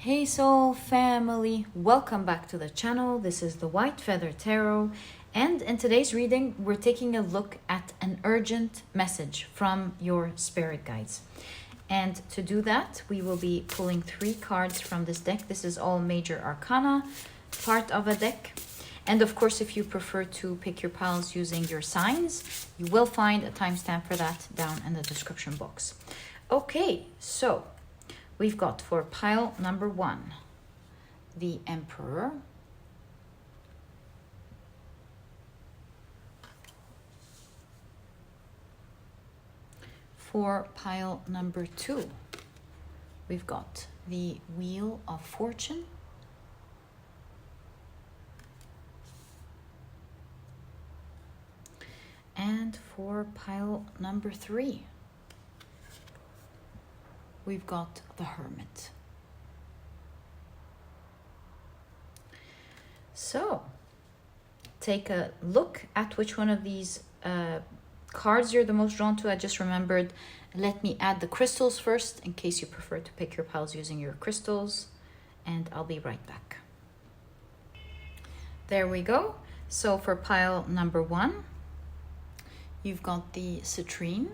Hey Soul family, welcome back to the channel. This is the White Feather Tarot, and in today's reading we're taking a look at an urgent message from your spirit guides. And to do that we will be pulling 3 cards from this deck. This is all major arcana, part of a deck. And of course, if you prefer to pick your piles using your signs, you will find a timestamp for that down in the description box. Okay, so we've got for pile number 1, the Emperor. For pile number 2, we've got the Wheel of Fortune. And for pile number 3, we've got the Hermit. So take a look at which one of these cards you're the most drawn to. I just remembered, let me add the crystals first in case you prefer to pick your piles using your crystals, and I'll be right back. There we go. So for pile number 1, you've got the Citrine.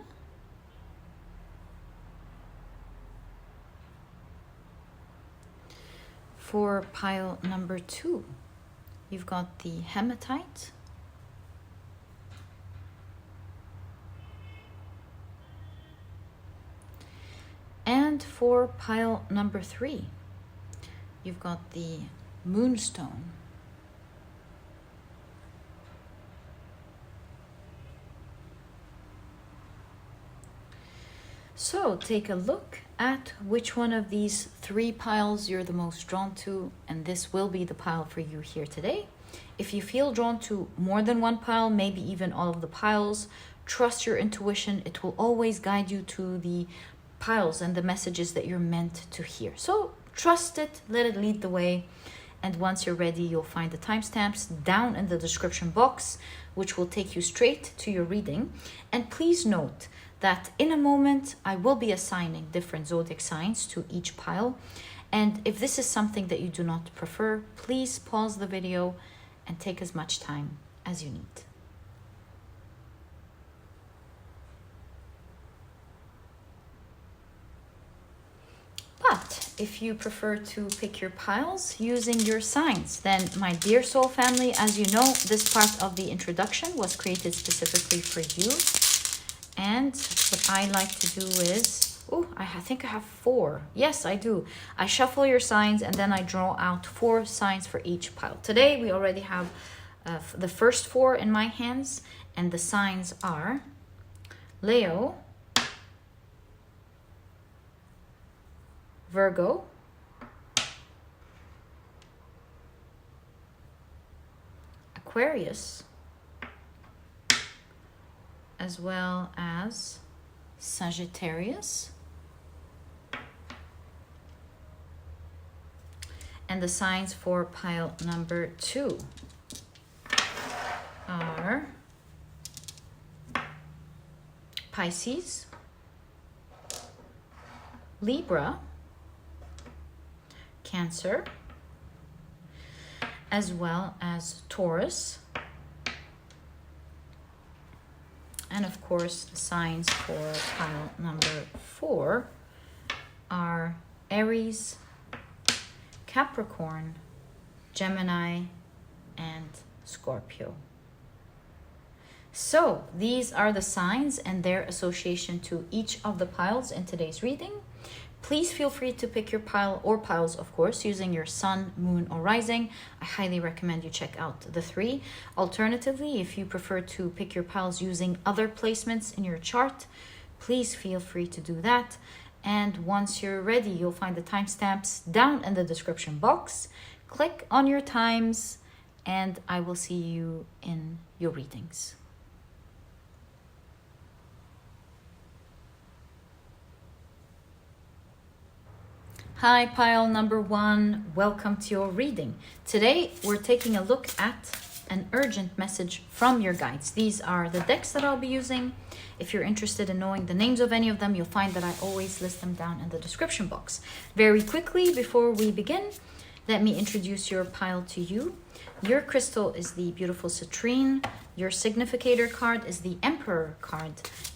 For pile number 2, you've got the Hematite. And for pile number 3, you've got the Moonstone. So take a look at which one of these 3 piles you're the most drawn to, and this will be the pile for you here today. If you feel drawn to more than one pile, maybe even all of the piles, trust your intuition. It will always guide you to the piles and the messages that you're meant to hear. So trust it, let it lead the way, and once you're ready, you'll find the timestamps down in the description box, which will take you straight to your reading. And please note that in a moment I will be assigning different zodiac signs to each pile, and if this is something that you do not prefer, please pause the video and take as much time as you need. But if you prefer to pick your piles using your signs, then my dear soul family, as you know, this part of the introduction was created specifically for you. And what I like to do is, I think I have 4. Yes, I do. I shuffle your signs and then I draw out 4 signs for each pile. Today we already have the first 4 in my hands, and the signs are Leo, Virgo, Aquarius, as well as Sagittarius. And the signs for pile number 2 are Pisces, Libra, Cancer, as well as Taurus. And of course, the signs for pile number 4 are Aries, Capricorn, Gemini, and Scorpio. So these are the signs and their association to each of the piles in today's reading. Please feel free to pick your pile or piles, of course, using your sun, moon, or rising. I highly recommend you check out the 3. Alternatively, if you prefer to pick your piles using other placements in your chart, please feel free to do that. And once you're ready, you'll find the timestamps down in the description box. Click on your times, and I will see you in your readings. Hi, pile number 1. Welcome to your reading. Today, we're taking a look at an urgent message from your guides. These are the decks that I'll be using. If you're interested in knowing the names of any of them, you'll find that I always list them down in the description box. Very quickly, before we begin, let me introduce your pile to you. Your crystal is the beautiful Citrine. Your significator card is the Emperor card.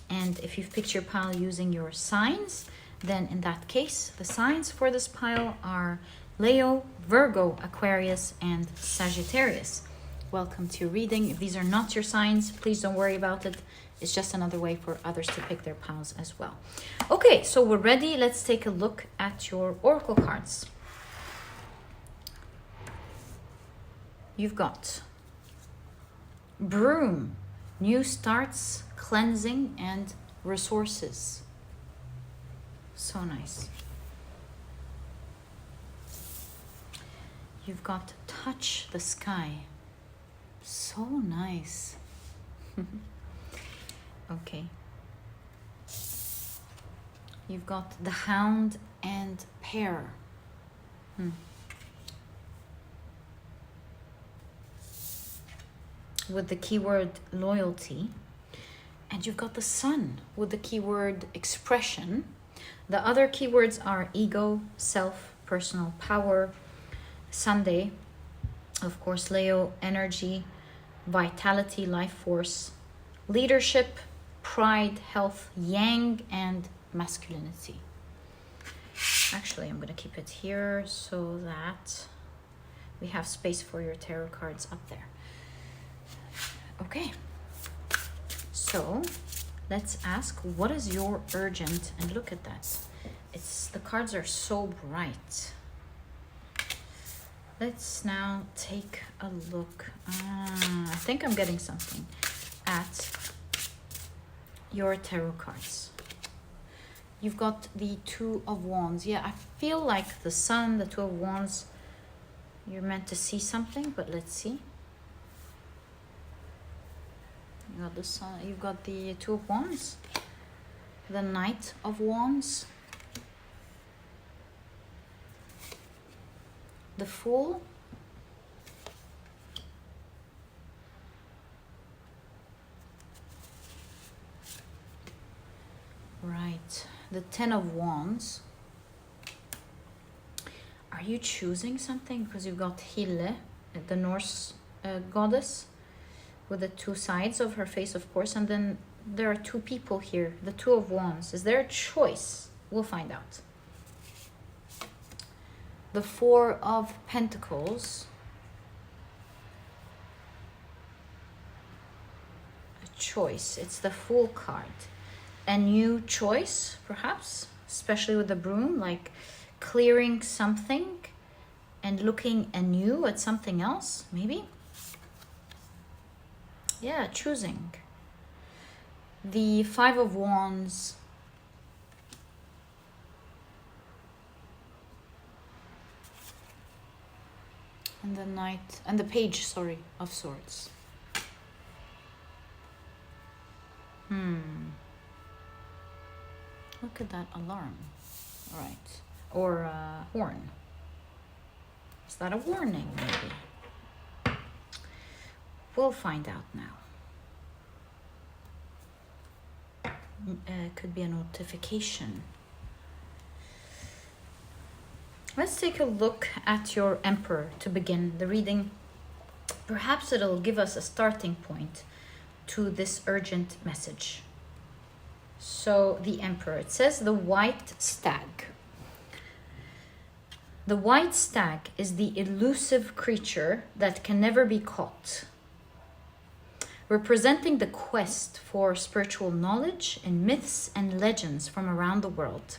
And if you've picked your pile using your signs, then in that case, the signs for this pile are Leo, Virgo, Aquarius, and Sagittarius. Welcome to your reading. If these are not your signs, please don't worry about it. It's just another way for others to pick their piles as well. Okay, so we're ready. Let's take a look at your oracle cards. You've got Broom, new starts, cleansing, and resources. So nice. You've got Touch the Sky. So nice. Okay. You've got the Hound and Pear. With the keyword loyalty. And you've got the Sun with the keyword expression. The other keywords are ego, self, personal power. Sunday, of course, Leo, energy, vitality, life force, leadership, pride, health, yang, and masculinity. Actually, I'm going to keep it here so that we have space for your tarot cards up there. Okay, so let's ask, what is your urgent? And look at that. The cards are so bright. Let's now take a look. I think I'm getting something at your tarot cards. You've got the Two of Wands. Yeah, I feel like the Sun, the Two of Wands, you're meant to see something, but let's see. You got the Sun, you've got the Two of Wands, the Knight of Wands, the Fool, right, the Ten of Wands. Are you choosing something? Because you've got Hille, the Norse goddess, with the two sides of her face, of course, and then there are two people here, the Two of Wands. Is there a choice? We'll find out. The Four of Pentacles. A choice. It's the Fool card. A new choice, perhaps, especially with the Broom, like clearing something and looking anew at something else, maybe. Yeah, choosing. The Five of Wands. And the Knight, and the Page, sorry, of Swords. Look at that alarm. All right. Or a horn. Is that a warning, maybe? We'll find out now. Could be a notification. Let's take a look at your Emperor to begin the reading. Perhaps it'll give us a starting point to this urgent message. So the Emperor, it says the white stag. The white stag is the elusive creature that can never be caught, representing the quest for spiritual knowledge in myths and legends from around the world.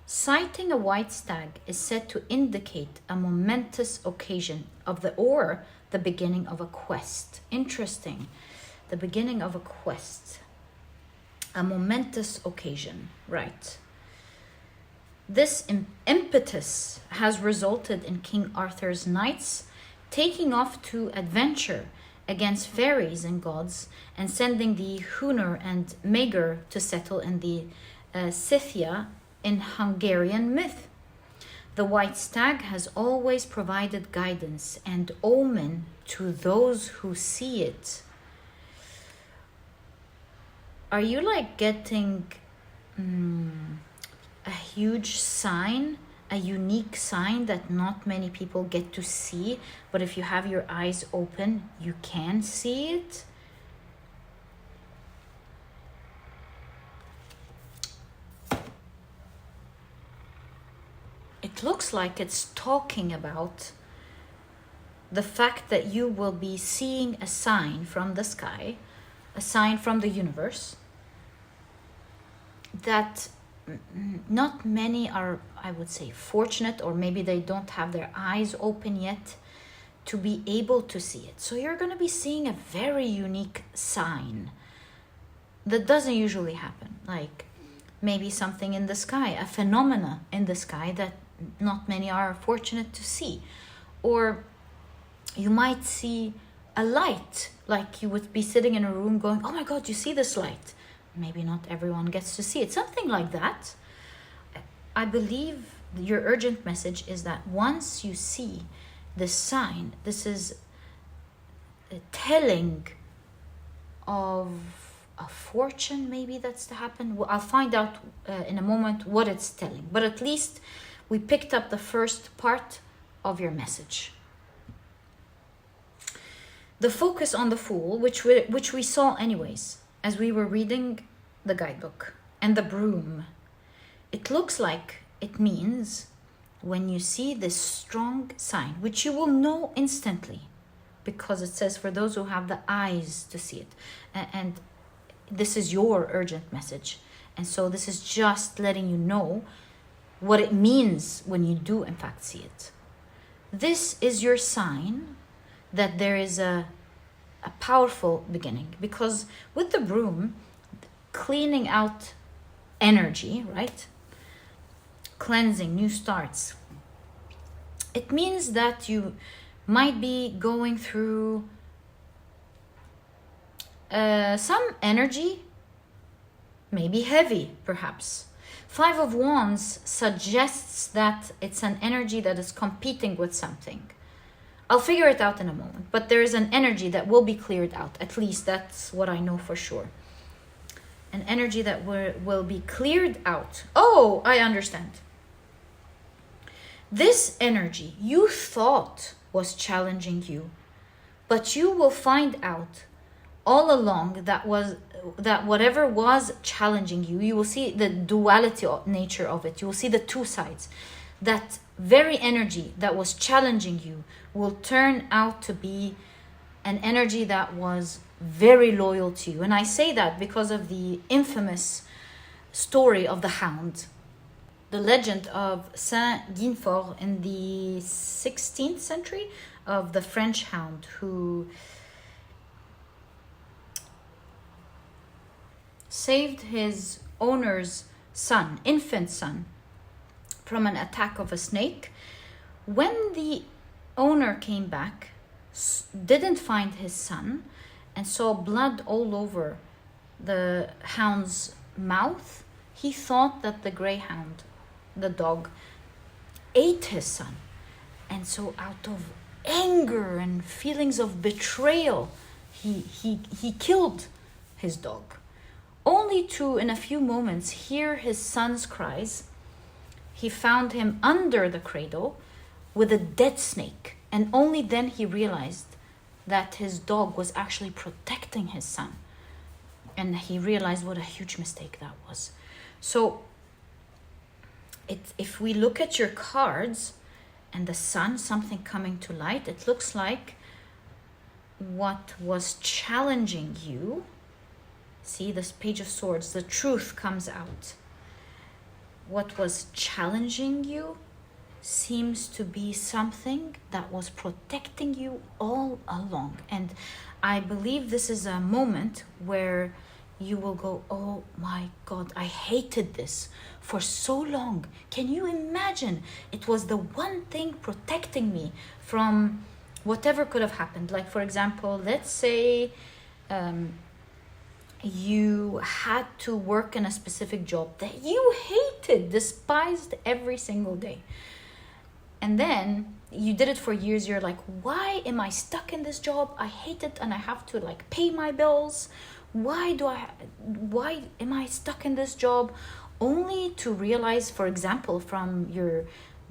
Sighting a white stag is said to indicate a momentous occasion or the beginning of a quest. Interesting. The beginning of a quest. A momentous occasion, right. This impetus has resulted in King Arthur's knights taking off to adventure against fairies and gods and sending the Hunor and Magyar to settle in the Scythia in Hungarian myth. The white stag has always provided guidance and omen to those who see it. are you like getting a huge sign, a unique sign that not many people get to see, but if you have your eyes open, you can see it? It looks like it's talking about the fact that you will be seeing a sign from the sky, a sign from the universe, that not many are, I would say, fortunate, or maybe they don't have their eyes open yet to be able to see it. So you're going to be seeing a very unique sign that doesn't usually happen, like maybe something in the sky, a phenomena in the sky that not many are fortunate to see. Or you might see a light, like you would be sitting in a room going, oh my God, you see this light? Maybe not everyone gets to see it, something like that. I believe your urgent message is that once you see this sign, this is a telling of a fortune, maybe that's to happen. Well, I'll find out in a moment what it's telling, but at least we picked up the first part of your message. The focus on the Fool, which we saw anyways as we were reading the guidebook, and the broom. It looks like it means when you see this strong sign, which you will know instantly, because it says for those who have the eyes to see it. And this is your urgent message. And so this is just letting you know what it means when you do in fact see it. This is your sign that there is a powerful beginning, because with the broom, cleaning out energy, right? Cleansing, new starts. It means that you might be going through some energy, maybe heavy, perhaps. Five of Wands suggests that it's an energy that is competing with something. I'll figure it out in a moment, but there is an energy that will be cleared out. At least that's what I know for sure. An energy that will be cleared out. Oh, I understand. This energy you thought was challenging you, but you will find out all along that whatever was challenging you, you will see the duality nature of it. You will see the two sides. That very energy that was challenging you will turn out to be an energy that was very loyal to you. And I say that because of the infamous story of the hound, the legend of Saint Guinefort in the 16th century, of the French hound who saved his owner's son, infant son, from an attack of a snake. When the owner came back, didn't find his son, and saw blood all over the hound's mouth, he thought that the greyhound, the dog, ate his son. And so out of anger and feelings of betrayal, he killed his dog, only to, in a few moments, hear his son's cries. He found him under the cradle with a dead snake, and only then he realized that his dog was actually protecting his son. And he realized what a huge mistake that was. So if we look at your cards and the sun, something coming to light, it looks like what was challenging you. See, this Page of Swords, the truth comes out. What was challenging you seems to be something that was protecting you all along. And I believe this is a moment where you will go, oh my God, I hated this for so long. Can you imagine? It was the one thing protecting me from whatever could have happened. Like, for example, let's say you had to work in a specific job that you hated, despised every single day. And then you did it for years. You're like, why am I stuck in this job? I hate it, and I have to like pay my bills. why am I stuck in this job? Only to realize, for example, from your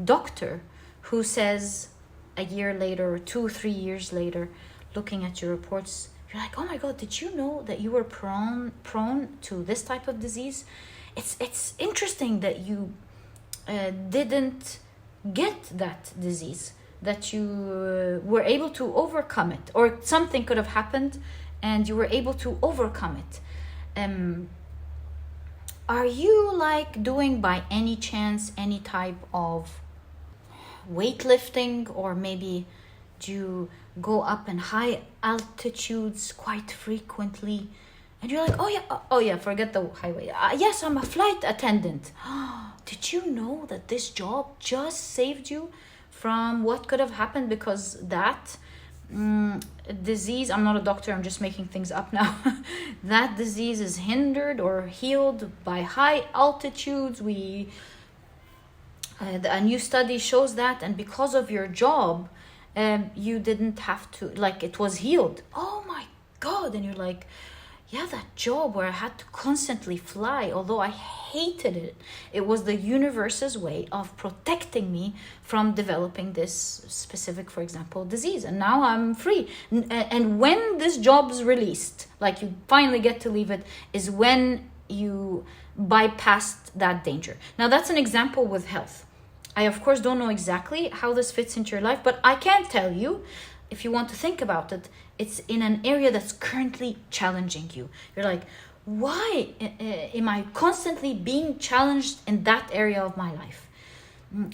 doctor who says a year later or 2-3 years later, looking at your reports, you're like, oh my God, did you know that you were prone to this type of disease? It's interesting that you didn't get that disease, that you were able to overcome it, or something could have happened and you were able to overcome it. Are you like doing by any chance any type of weightlifting, or maybe do you go up in high altitudes quite frequently? And you're like, oh yeah, forget the highway. Yes, I'm a flight attendant. Did you know that this job just saved you from what could have happened because that disease, I'm not a doctor, I'm just making things up now. That disease is hindered or healed by high altitudes. A new study shows that, and because of your job, you didn't have to, like, it was healed. Oh my God. And you're like, yeah, that job where I had to constantly fly, although I hated it, it was the universe's way of protecting me from developing this specific, for example, disease. And now I'm free. And when this job's released, like you finally get to leave it, is when you bypassed that danger. Now that's an example with health. I, of course, don't know exactly how this fits into your life, but I can tell you, if you want to think about it, it's in an area that's currently challenging you. You're like, why am I constantly being challenged in that area of my life?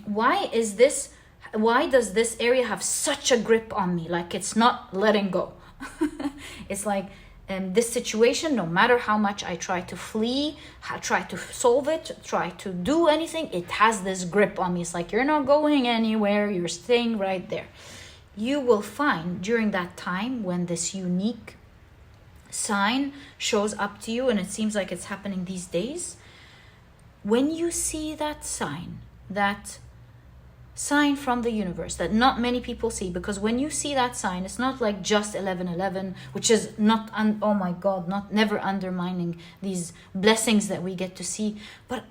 Why does this area have such a grip on me? Like, it's not letting go. It's like, this situation, no matter how much I try to flee, try to solve it, try to do anything, it has this grip on me. It's like, you're not going anywhere, you're staying right there. You will find during that time when this unique sign shows up to you, and it seems like it's happening these days, when you see that sign from the universe that not many people see, because when you see that sign, it's not like just 11:11, which is not, oh my God, never undermining these blessings that we get to see, but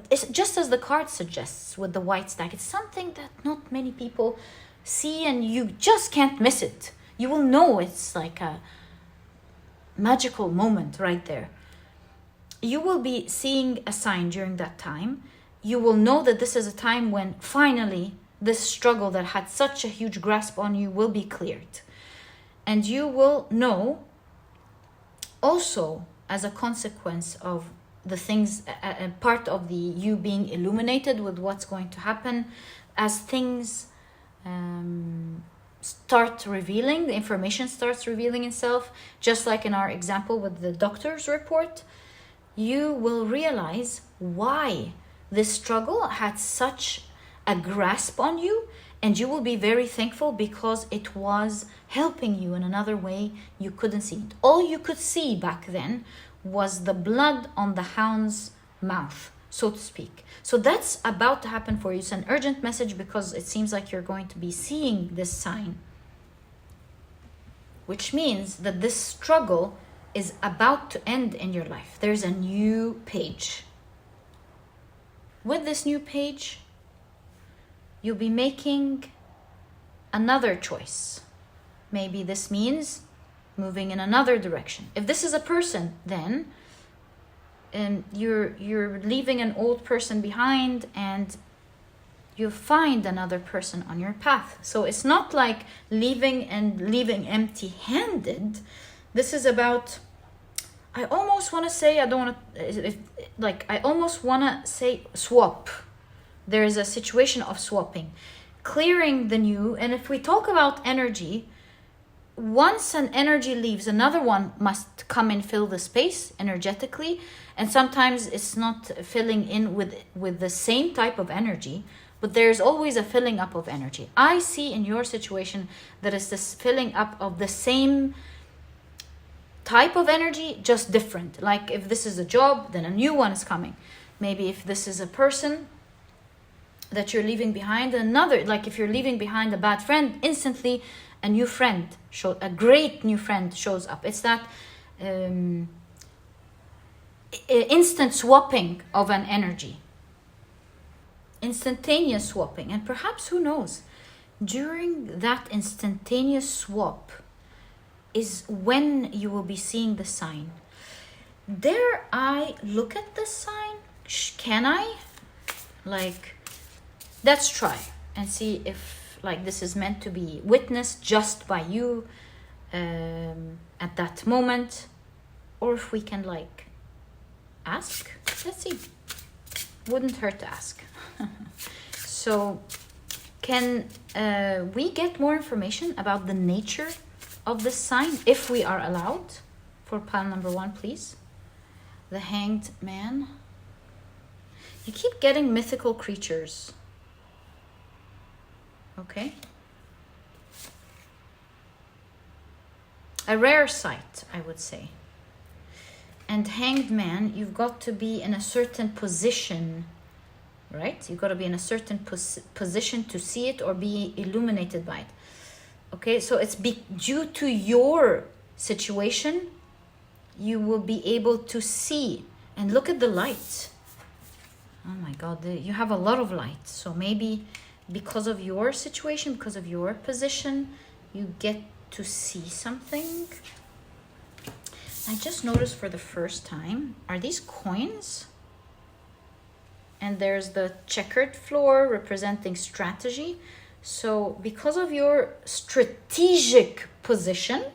it's just as the card suggests with the white stack, it's something that not many people see, and you just can't miss it. You will know it's like a magical moment right there. You will be seeing a sign during that time. You will know that this is a time when finally this struggle that had such a huge grasp on you will be cleared. And you will know also, as a consequence of the things, a part of the you being illuminated with what's going to happen, as things start revealing, the information starts revealing itself, just like in our example with the doctor's report, you will realize why this struggle had such a grasp on you, and you will be very thankful because it was helping you in another way you couldn't see it. All you could see back then was the blood on the hound's mouth, so to speak. So that's about to happen for you. It's an urgent message because it seems like you're going to be seeing this sign, which means that this struggle is about to end in your life. There's a new page. With this new page, you'll be making another choice. Maybe this means moving in another direction. If this is a person, then you're leaving an old person behind and you find another person on your path. So it's not like leaving empty-handed. This is about, I almost want to say swap. There is a situation of swapping, clearing the new. And if we talk about energy, once an energy leaves, another one must come and fill the space energetically. And sometimes it's not filling in with the same type of energy, but there's always a filling up of energy. I see in your situation that it's this filling up of the same type of energy, just different. Like if this is a job, then a new one is coming. Maybe if this is a person that you're leaving behind, another, like if you're leaving behind a bad friend, instantly a great new friend shows up. It's that instant swapping of an energy. Instantaneous swapping. And perhaps, who knows, during that instantaneous swap is when you will be seeing the sign. Dare I look at the sign? Can I? Like, let's try and see if like this is meant to be witnessed just by you at that moment, or if we can like ask. Let's see. Wouldn't hurt to ask. So can we get more information about the nature of this sign, if we are allowed? For pile number 1, please. The Hanged Man. You keep getting mythical creatures. Okay. A rare sight, I would say. And Hanged Man, you've got to be in a certain position, right? You've got to be in a certain position to see it or be illuminated by it. Okay, so it's due to your situation, you will be able to see. And look at the light. Oh my God, you have a lot of light. So maybe because of your situation, because of your position, you get to see something. I just noticed for the first time, are these coins? And there's the checkered floor representing strategy. So because of your strategic position,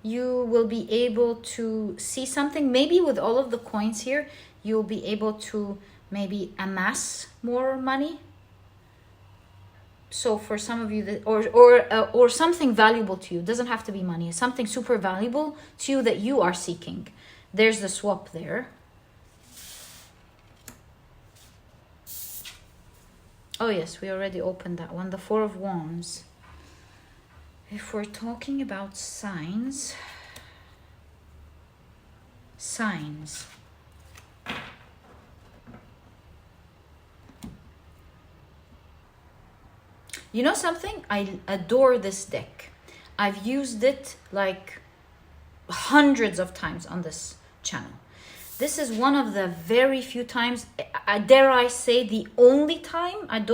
you will be able to see something. Maybe with all of the coins here, you'll be able to maybe amass more money. So for some of you, that, or something valuable to you, it doesn't have to be money, something super valuable to you that you are seeking. There's the swap there. Oh yes, we already opened that one, the Four of Wands. If we're talking about signs. You know something? I adore this deck. I've used it like hundreds of times on this channel. This is one of the very few times, dare I say the only time, I'm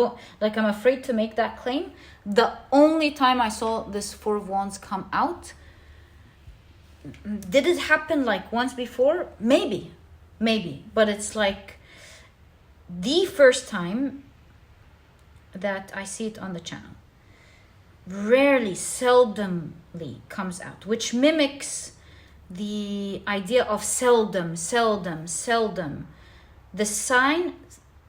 afraid to make that claim, the only time I saw this Four of Wands come out. Did it happen like once before? Maybe, but it's like the first time that I see it on the channel. Rarely, seldomly comes out, which mimics the idea of seldom. The sign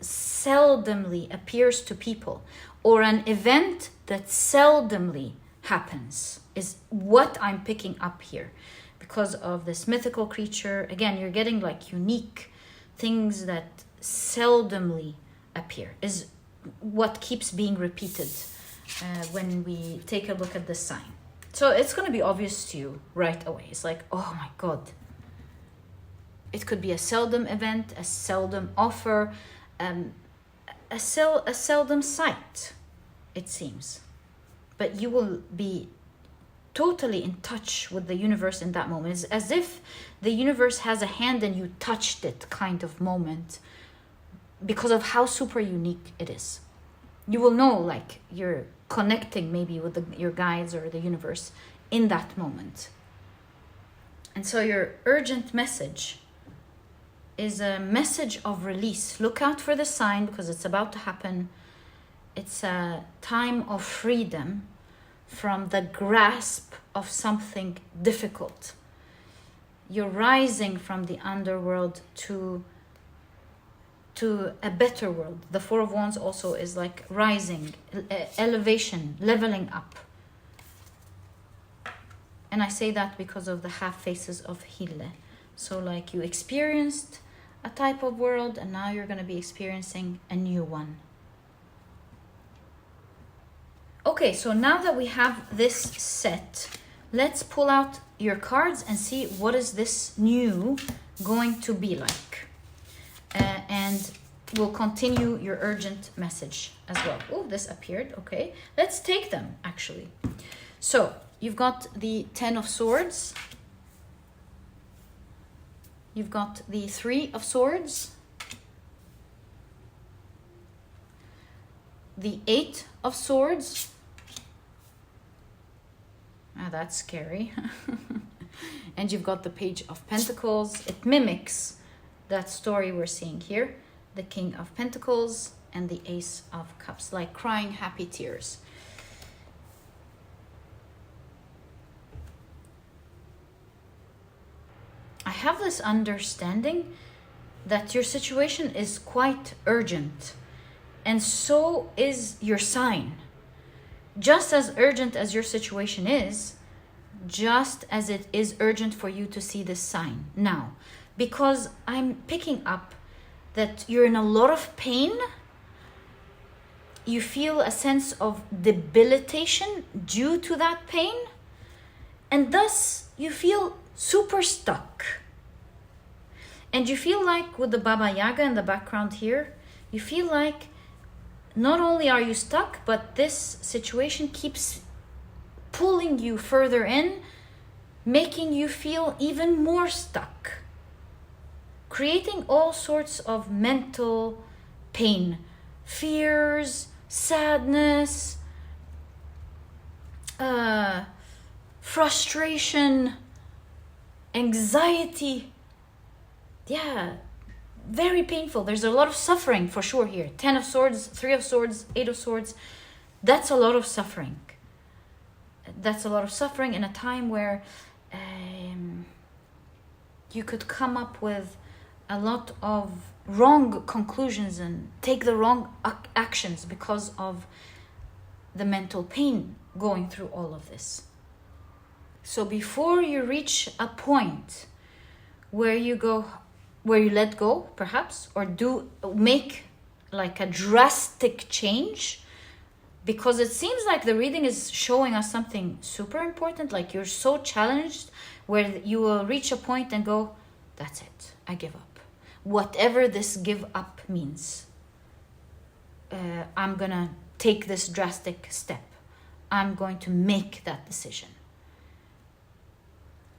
seldomly appears to people, or an event that seldomly happens is what I'm picking up here. Because of this mythical creature, again, you're getting like unique things that seldomly appear, is what keeps being repeated when we take a look at this sign. So it's going to be obvious to you right away. It's like, oh my God. It could be a seldom event, a seldom offer, a seldom sight, it seems. But you will be totally in touch with the universe in that moment. It's as if the universe has a hand and you touched it kind of moment, because of how super unique it is. You will know like you're connecting maybe with your guides or the universe in that moment. And so your urgent message is a message of release. Look out for the sign because it's about to happen. It's a time of freedom from the grasp of something difficult. You're rising from the underworld to a better world. The Four of Wands also is like rising, elevation, leveling up. And I say that because of the half faces of Hille. So like you experienced a type of world and now you're going to be experiencing a new one. Okay, so now that we have this set, let's pull out your cards and see what is this new going to be like. And we'll continue your urgent message as well. Oh, this appeared. Okay, let's take them actually. So you've got the Ten of Swords. you've got the Three of Swords, the Eight of Swords. Ah, that's scary. And you've got the Page of Pentacles. It mimics that story we're seeing here. The King of Pentacles and the Ace of Cups, like crying happy tears. I have this understanding that your situation is quite urgent, and so is your sign. Just as urgent as your situation is, just as it is urgent for you to see this sign now. Because I'm picking up that you're in a lot of pain. You feel a sense of debilitation due to that pain. And thus you feel super stuck. And you feel like, with the Baba Yaga in the background here, you feel like not only are you stuck, but this situation keeps pulling you further in, making you feel even more stuck, creating all sorts of mental pain, fears, sadness, frustration, anxiety. Yeah, very painful. There's a lot of suffering for sure here. 10 of Swords, 3 of Swords, 8 of Swords. That's a lot of suffering. That's a lot of suffering in a time where you could come up with a lot of wrong conclusions and take the wrong actions because of the mental pain going through all of this. So before you reach a point where you let go, perhaps, or make like a drastic change, because it seems like the reading is showing us something super important, like you're so challenged where you will reach a point and go, that's it, I give up. Whatever this give up means, I'm gonna take this drastic step. I'm going to make that decision.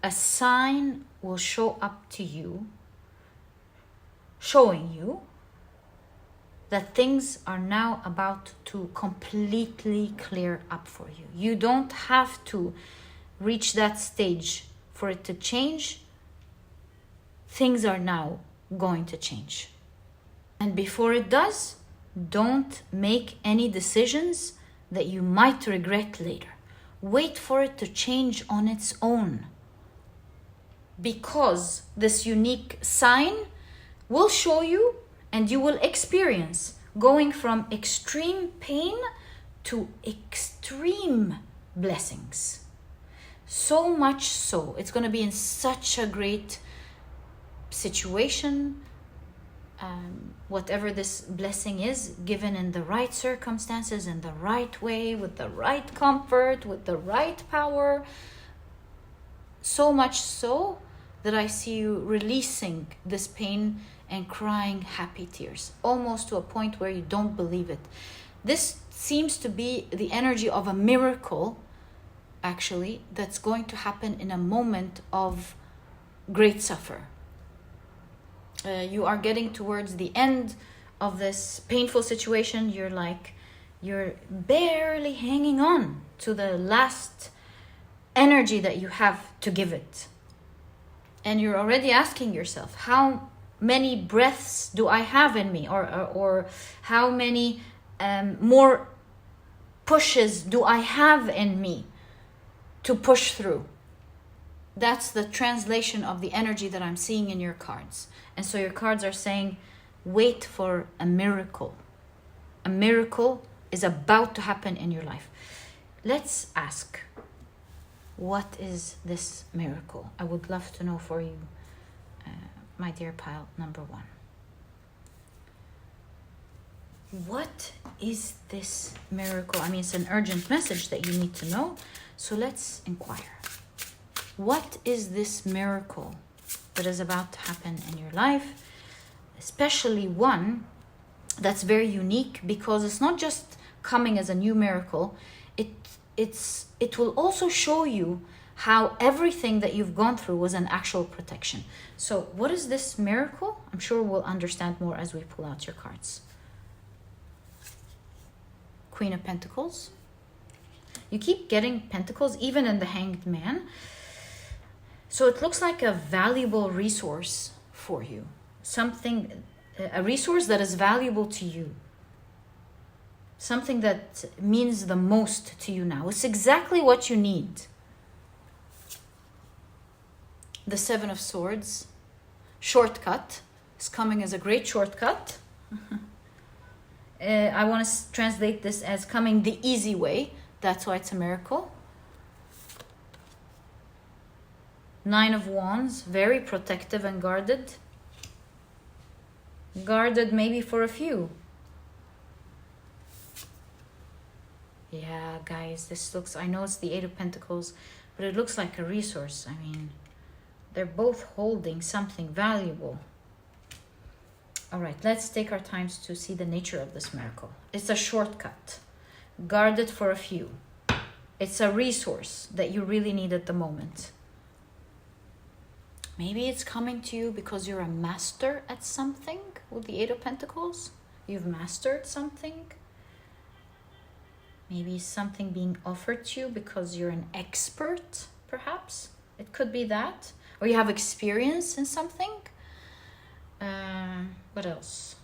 A sign will show up to you, showing you that things are now about to completely clear up for you. You don't have to reach that stage for it to change. Things are now going to change. And before it does, don't make any decisions that you might regret later. Wait for it to change on its own. Because this unique sign will show you, and you will experience, going from extreme pain to extreme blessings. So much so, it's going to be in such a great situation, whatever this blessing is, given in the right circumstances, in the right way, with the right comfort, with the right power. So much so that I see you releasing this pain and crying happy tears, almost to a point where you don't believe it. This seems to be the energy of a miracle, actually, that's going to happen in a moment of great suffer. You are getting towards the end of this painful situation. You're barely hanging on to the last energy that you have to give it. And you're already asking yourself, how many breaths do I have in me? Or how many more pushes do I have in me to push through? That's the translation of the energy that I'm seeing in your cards. And so your cards are saying, wait for a miracle. A miracle is about to happen in your life. Let's ask, what is this miracle? I would love to know for you, my dear pile number 1. What is this miracle? I mean, it's an urgent message that you need to know. So let's inquire. What is this miracle that is about to happen in your life? Especially one that's very unique, because it's not just coming as a new miracle. It will also show you how everything that you've gone through was an actual protection. So what is this miracle? I'm sure we'll understand more as we pull out your cards. Queen of Pentacles. You keep getting Pentacles, even in the Hanged Man. So it looks like a valuable resource for you. Something, a resource that is valuable to you. Something that means the most to you now. It's exactly what you need. The Seven of Swords. Shortcut is coming as a great shortcut. I want to translate this as coming the easy way. That's why it's a miracle. Nine of Wands, very protective and guarded. Guarded maybe for a few. Yeah, guys, this looks, I know it's the Eight of Pentacles, but it looks like a resource. I mean, they're both holding something valuable. All right, let's take our times to see the nature of this miracle. It's a shortcut, guarded for a few. It's a resource that you really need at the moment. Maybe it's coming to you because you're a master at something with the Eight of Pentacles. You've mastered something. Maybe something being offered to you because you're an expert, perhaps. It could be that. Or you have experience in something. What else?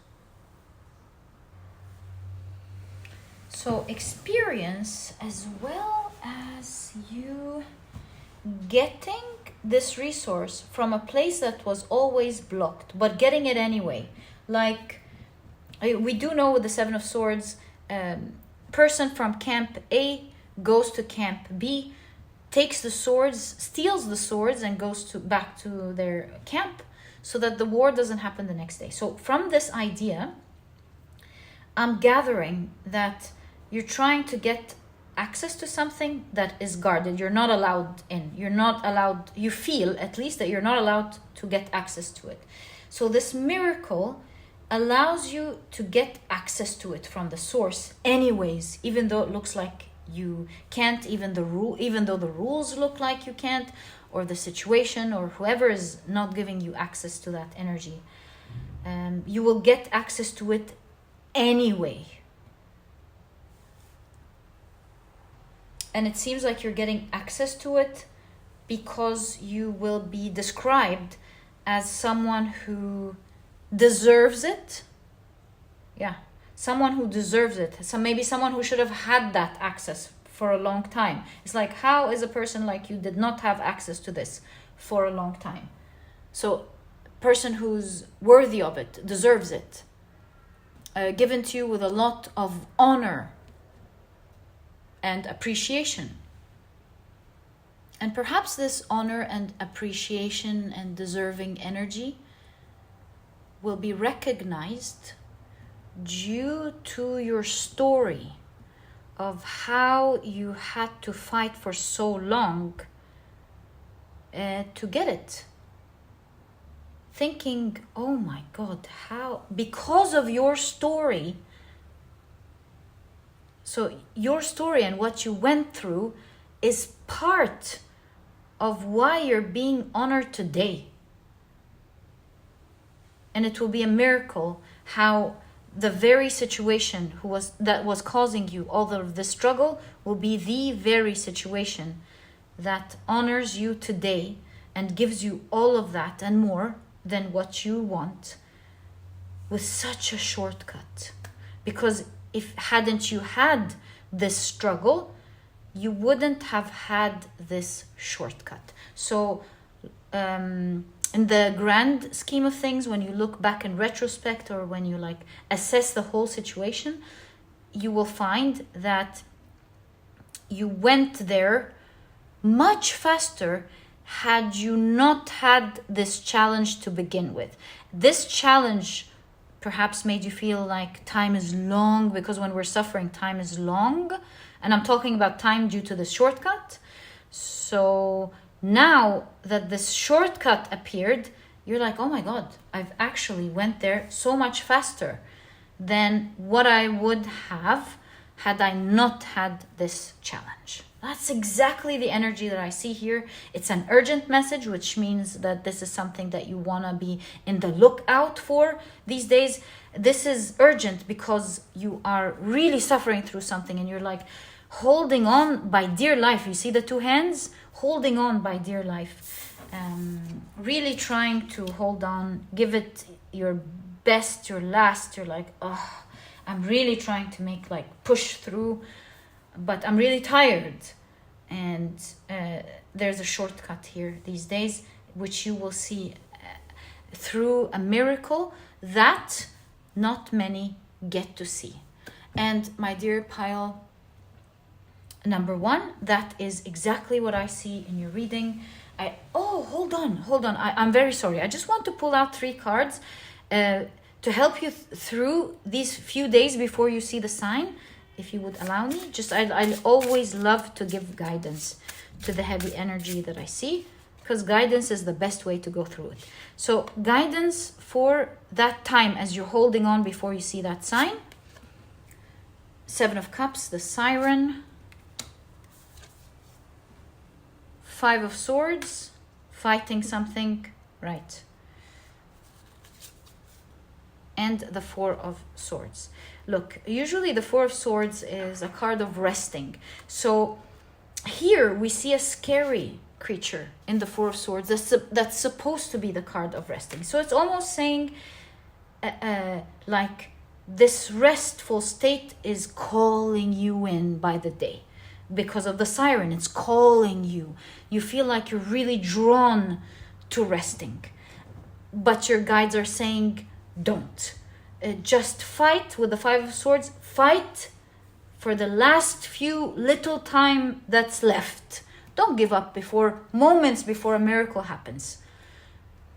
So experience, as well as you getting this resource from a place that was always blocked, but getting it anyway. Like, we do know with the Seven of Swords, person from camp A goes to camp B, takes the swords, steals the swords, and goes back to their camp so that the war doesn't happen the next day. So from this idea, I'm gathering that you're trying to get access to something that is guarded. You're not allowed in. You're not allowed, you feel at least that you're not allowed to get access to it. So this miracle allows you to get access to it from the source anyways, even though it looks like you can't, even though the rules look like you can't, or the situation or whoever is not giving you access to that energy. You will get access to it anyway. And it seems like you're getting access to it because you will be described as someone who deserves it. Yeah, someone who deserves it. So maybe someone who should have had that access for a long time. It's like, how is a person like you did not have access to this for a long time? So person who's worthy of it, deserves it. Given to you with a lot of honor and appreciation. And perhaps this honor and appreciation and deserving energy will be recognized due to your story of how you had to fight for so long to get it. Thinking, oh my God, how? Because of your story. So your story and what you went through is part of why you're being honored today. And it will be a miracle how the very situation that was causing you all of the struggle will be the very situation that honors you today and gives you all of that and more than what you want with such a shortcut. Because hadn't you had this struggle, you wouldn't have had this shortcut. So in the grand scheme of things, when you look back in retrospect or when you assess the whole situation, you will find that you went there much faster had you not had this challenge to begin with. This challenge perhaps made you feel like time is long, because when we're suffering, time is long. And I'm talking about time due to the shortcut. So now that this shortcut appeared, you're like, oh my God, I've actually went there so much faster than what I would have had I not had this challenge. That's exactly the energy that I see here. It's an urgent message, which means that this is something that you want to be in the lookout for these days. This is urgent because you are really suffering through something and you're like holding on by dear life. You see the two hands? Holding on by dear life. Really trying to hold on, give it your best, your last. You're like, oh, I'm really trying to push through, but I'm really tired. And there's a shortcut here these days, which you will see through a miracle that not many get to see. And my dear pile number 1, that is exactly what I see in your reading. Hold on. I'm very sorry. I just want to pull out 3 cards to help you through these few days before you see the sign, if you would allow me. I always love to give guidance to the heavy energy that I see, because guidance is the best way to go through it. So guidance for that time as you're holding on before you see that sign. 7 of Cups, the Siren. 5 of Swords, fighting something, right. And the 4 of Swords. Look, usually the 4 of Swords is a card of resting. So here we see a scary creature in the 4 of Swords that's supposed to be the card of resting. So it's almost saying like this restful state is calling you in by the day. Because of the Siren, it's calling you. You feel like you're really drawn to resting. But your guides are saying, don't. Just fight with the 5 of Swords. Fight for the last few little time that's left. Don't give up moments before a miracle happens.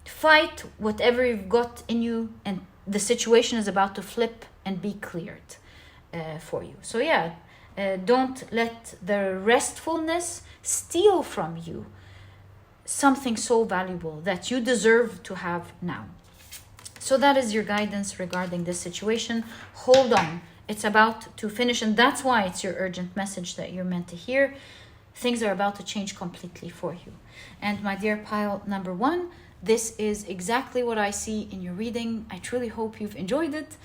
Fight whatever you've got in you, and the situation is about to flip and be cleared for you. So yeah, don't let the restfulness steal from you something so valuable that you deserve to have now. So that is your guidance regarding this situation. Hold on. It's about to finish, and that's why it's your urgent message that you're meant to hear. Things are about to change completely for you. And my dear pile number 1, this is exactly what I see in your reading. I truly hope you've enjoyed it.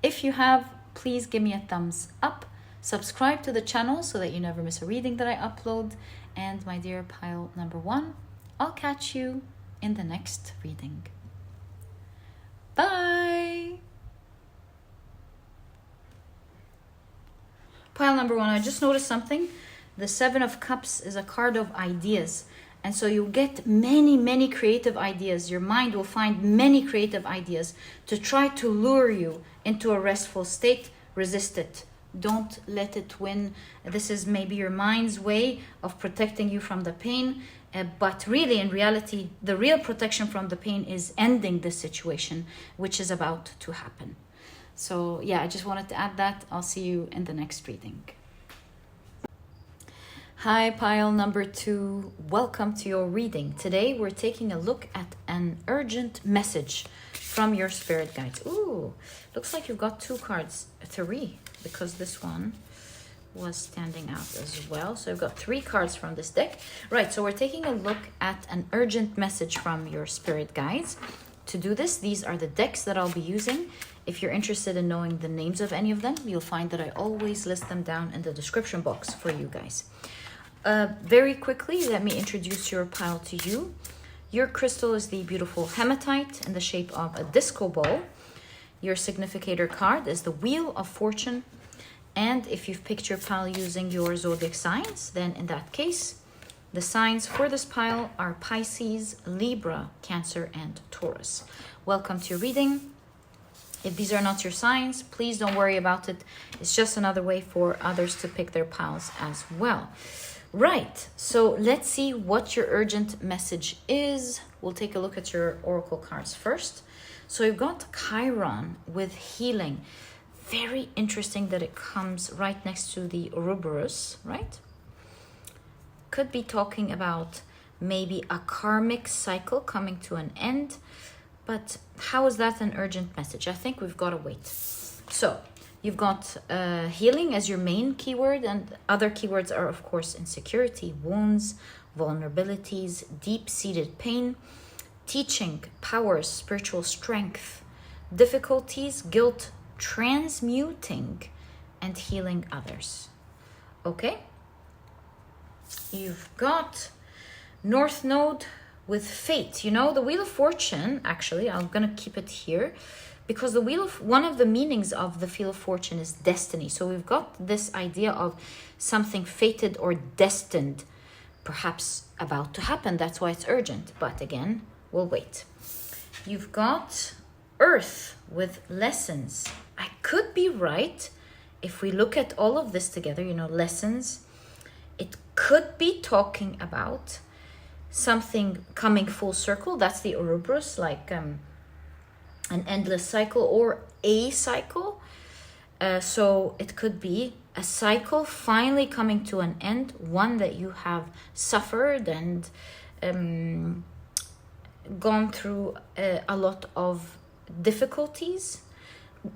If you have, please give me a thumbs up. Subscribe to the channel so that you never miss a reading that I upload. And my dear pile number 1, I'll catch you in the next reading. Bye! Pile number 1, I just noticed something. The 7 of Cups is a card of ideas. And so you get many creative ideas. Your mind will find many creative ideas to try to lure you into a restful state. Resist it. Don't let it win. This is maybe your mind's way of protecting you from the pain. But really, in reality, the real protection from the pain is ending this situation, which is about to happen. So yeah, I just wanted to add that. I'll see you in the next reading. Hi, pile number 2. Welcome to your reading. Today, we're taking a look at an urgent message from your spirit guides. Ooh, looks like you've got 2 cards. 3, because this one was standing out as well. So I've got 3 cards from this deck. Right, so we're taking a look at an urgent message from your spirit guides. To do this, these are the decks that I'll be using. If you're interested in knowing the names of any of them, you'll find that I always list them down in the description box for you guys. Very quickly, let me introduce your pile to you. Your crystal is the beautiful Hematite in the shape of a disco ball. Your significator card is the Wheel of Fortune. And if you've picked your pile using your zodiac signs, then in that case, the signs for this pile are Pisces, Libra, Cancer, and Taurus. Welcome to your reading. If these are not your signs, please don't worry about it. It's just another way for others to pick their piles as well. Right, so let's see what your urgent message is. We'll take a look at your oracle cards first. So you've got Chiron with healing. Very interesting that it comes right next to the Ouroboros, right? Could be talking about maybe a karmic cycle coming to an end. But how is that an urgent message? I think we've got to wait. So You've got healing as your main keyword, and other keywords are, of course, insecurity, wounds, vulnerabilities, deep-seated pain, teaching, powers, spiritual strength, difficulties, guilt, transmuting, and healing others. Okay? You've got North Node with fate. You know, the Wheel of Fortune, actually, I'm going to keep it here, because one of the meanings of the Wheel of Fortune is destiny. So we've got this idea of something fated or destined, perhaps about to happen. That's why it's urgent. But again, we'll wait. You've got Earth with lessons. I could be right. If we look at all of this together, you know, lessons, it could be talking about something coming full circle. That's the Ouroboros, like an endless cycle or a cycle. So it could be a cycle finally coming to an end, one that you have suffered and gone through a lot of difficulties.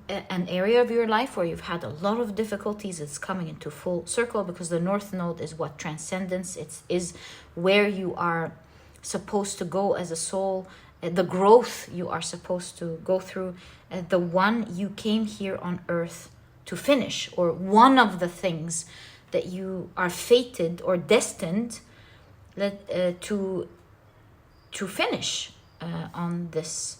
An area of your life where you've had a lot of difficulties is coming into full circle, because the North Node is what? Transcendence. It is where you are supposed to go as a soul, the growth you are supposed to go through, the one you came here on earth to finish, or one of the things that you are fated or destined to finish on this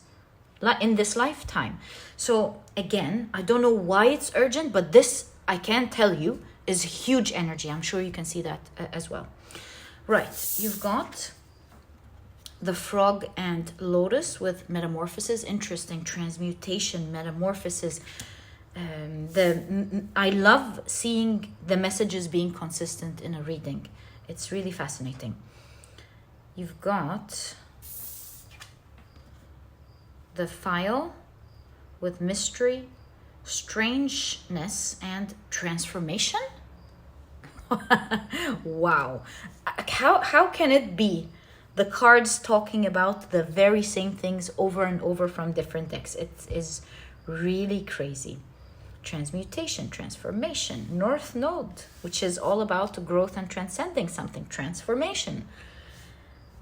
in this lifetime. So again, I don't know why it's urgent, but this, I can tell you, is huge energy. I'm sure you can see that as well. Right, you've got the Frog and Lotus with metamorphosis. Interesting. Transmutation, metamorphosis. I love seeing the messages being consistent in a reading. It's really fascinating. You've got the File with mystery, strangeness, and transformation. Wow. How can it be the cards talking about the very same things over and over from different decks? It is really crazy. Transmutation, transformation, North Node, which is all about growth and transcending something, transformation.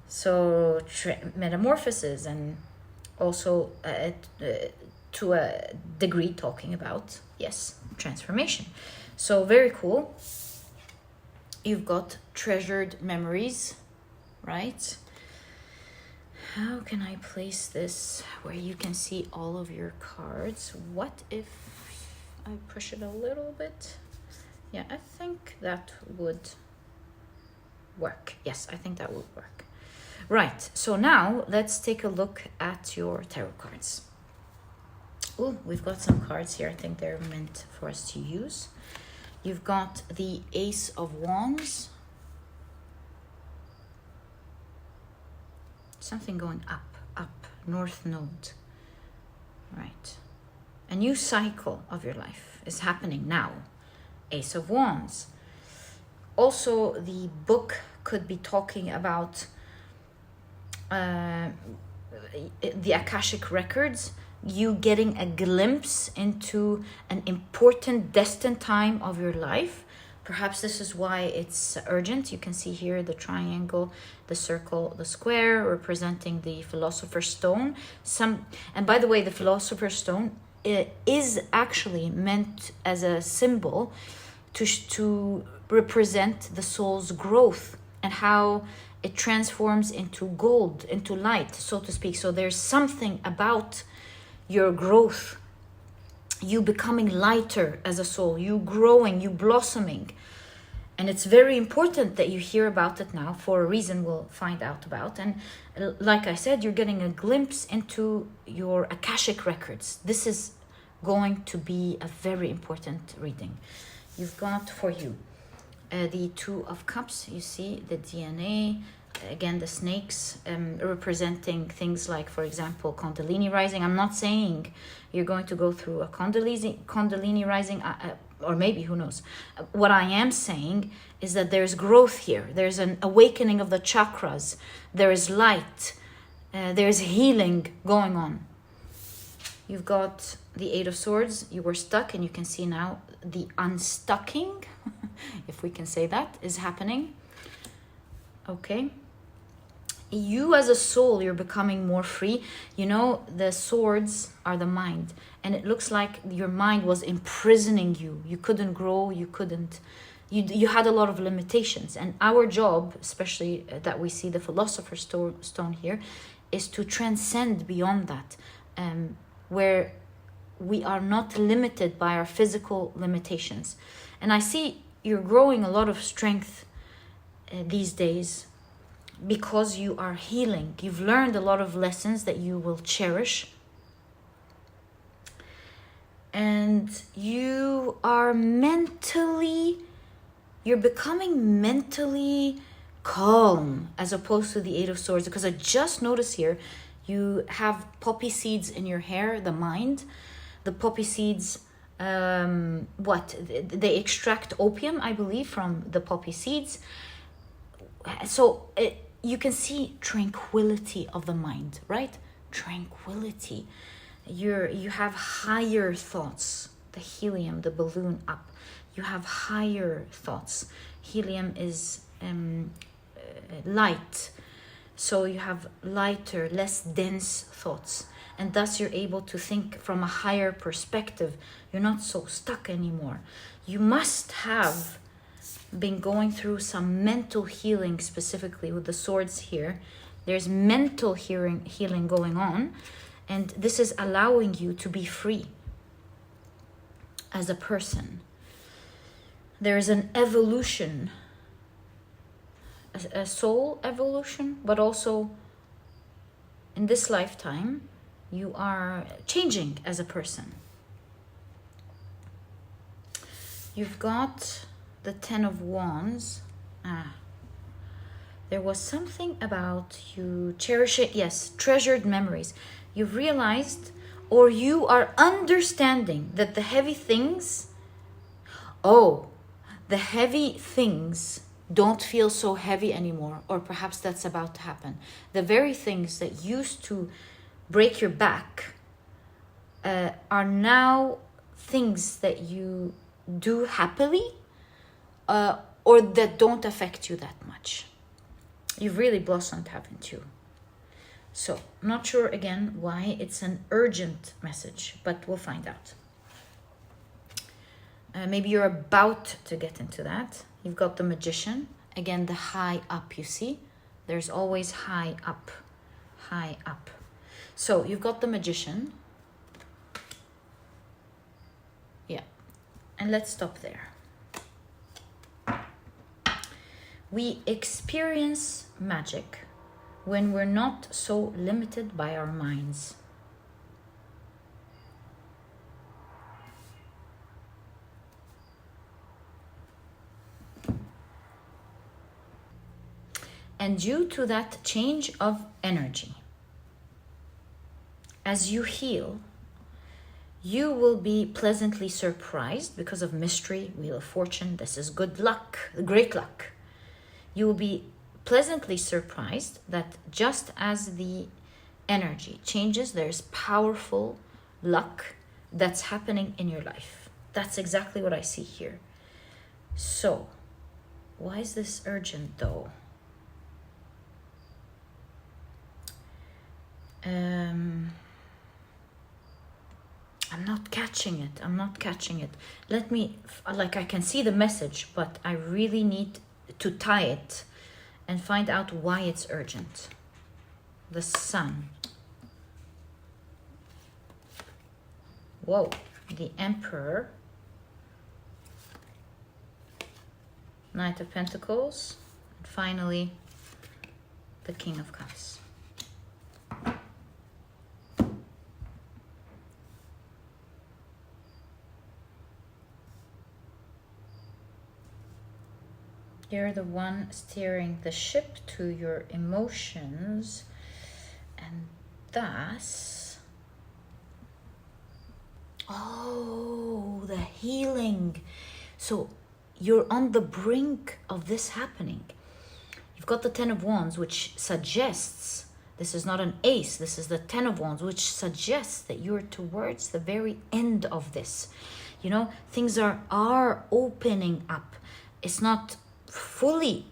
So metamorphosis, and also to a degree talking about, yes, transformation. So very cool. You've got treasured memories, right? How can I place this where you can see all of your cards? What if I push it a little bit? Yeah, I think that would work. Yes, I think that would work. Right, so now let's take a look at your tarot cards. Oh, we've got some cards here. I think they're meant for us to use. You've got the Ace of Wands. Something going up, North Node. Right. A new cycle of your life is happening now. Ace of Wands. Also, the book could be talking about the Akashic records, you getting a glimpse into an important destined time of your life. Perhaps this is why it's urgent. You can see here the triangle, the circle, the square, representing the Philosopher's Stone. And by the way, the Philosopher's Stone is actually meant as a symbol to represent the soul's growth and how it transforms into gold, into light, so to speak. So there's something about your growth, you becoming lighter as a soul, you growing, you blossoming. And it's very important that you hear about it now for a reason we'll find out about. And like I said, you're getting a glimpse into your Akashic records. This is going to be a very important reading. You've got for you the Two of Cups. You see the DNA, again the snakes, representing things like, for example, Kundalini rising. I'm not saying you're going to go through a Kundalini rising, or maybe, who knows. What I am saying is that there's growth here. There's an awakening of the chakras. There is light. There's healing going on. You've got the Eight of Swords, you were stuck, and you can see now the unstucking, if we can say that, is happening. Okay. You as a soul, you're becoming more free. You know, the swords are the mind, and it looks like your mind was imprisoning you. You couldn't grow, you had a lot of limitations. And our job, especially that we see the Philosopher's Stone here, is to transcend beyond that, where we are not limited by our physical limitations. And I see you're growing a lot of strength these days, because you are healing. You've learned a lot of lessons that you will cherish. And you're becoming mentally calm as opposed to the Eight of Swords. Because I just noticed here, you have poppy seeds in your hair, the mind. The poppy seeds, they extract opium, I believe, from the poppy seeds. So you can see tranquility of the mind, right? Tranquility. You have higher thoughts. The helium, the balloon up. You have higher thoughts. Helium is light. So you have lighter, less dense thoughts. And thus you're able to think from a higher perspective. You're not so stuck anymore. You must have been going through some mental healing, specifically with the swords here. There's mental healing going on, and this is allowing you to be free as a person. There's an evolution, a soul evolution, but also in this lifetime you are changing as a person. You've got the Ten of Wands. There was something about you cherishing, yes, treasured memories. You've realized, or you are understanding, that the heavy things don't feel so heavy anymore, or perhaps that's about to happen. The very things that used to break your back are now things that you do happily, or that don't affect you that much. You've really blossomed, haven't you? So, I'm not sure again why it's an urgent message, but we'll find out. Maybe you're about to get into that. You've got the Magician. Again, the high up, you see? There's always high up, high up. So, you've got the Magician. Yeah. And let's stop there. We experience magic when we're not so limited by our minds. And due to that change of energy, as you heal, you will be pleasantly surprised because of mystery, Wheel of Fortune. This is good luck, great luck. You will be pleasantly surprised that just as the energy changes, there's powerful luck that's happening in your life. That's exactly what I see here. So, why is this urgent though? I'm not catching it. Let me, I can see the message, but I really need to tie it and find out why it's urgent. The Sun. Whoa, the Emperor. Knight of Pentacles. And finally, the King of Cups. You're the one steering the ship to your emotions, and thus, the healing. So you're on the brink of this happening. You've got the Ten of Wands, which suggests This is not an ace. This is the 10 of wands, which suggests that you're towards the very end of this. You know, things are opening up. It's not fully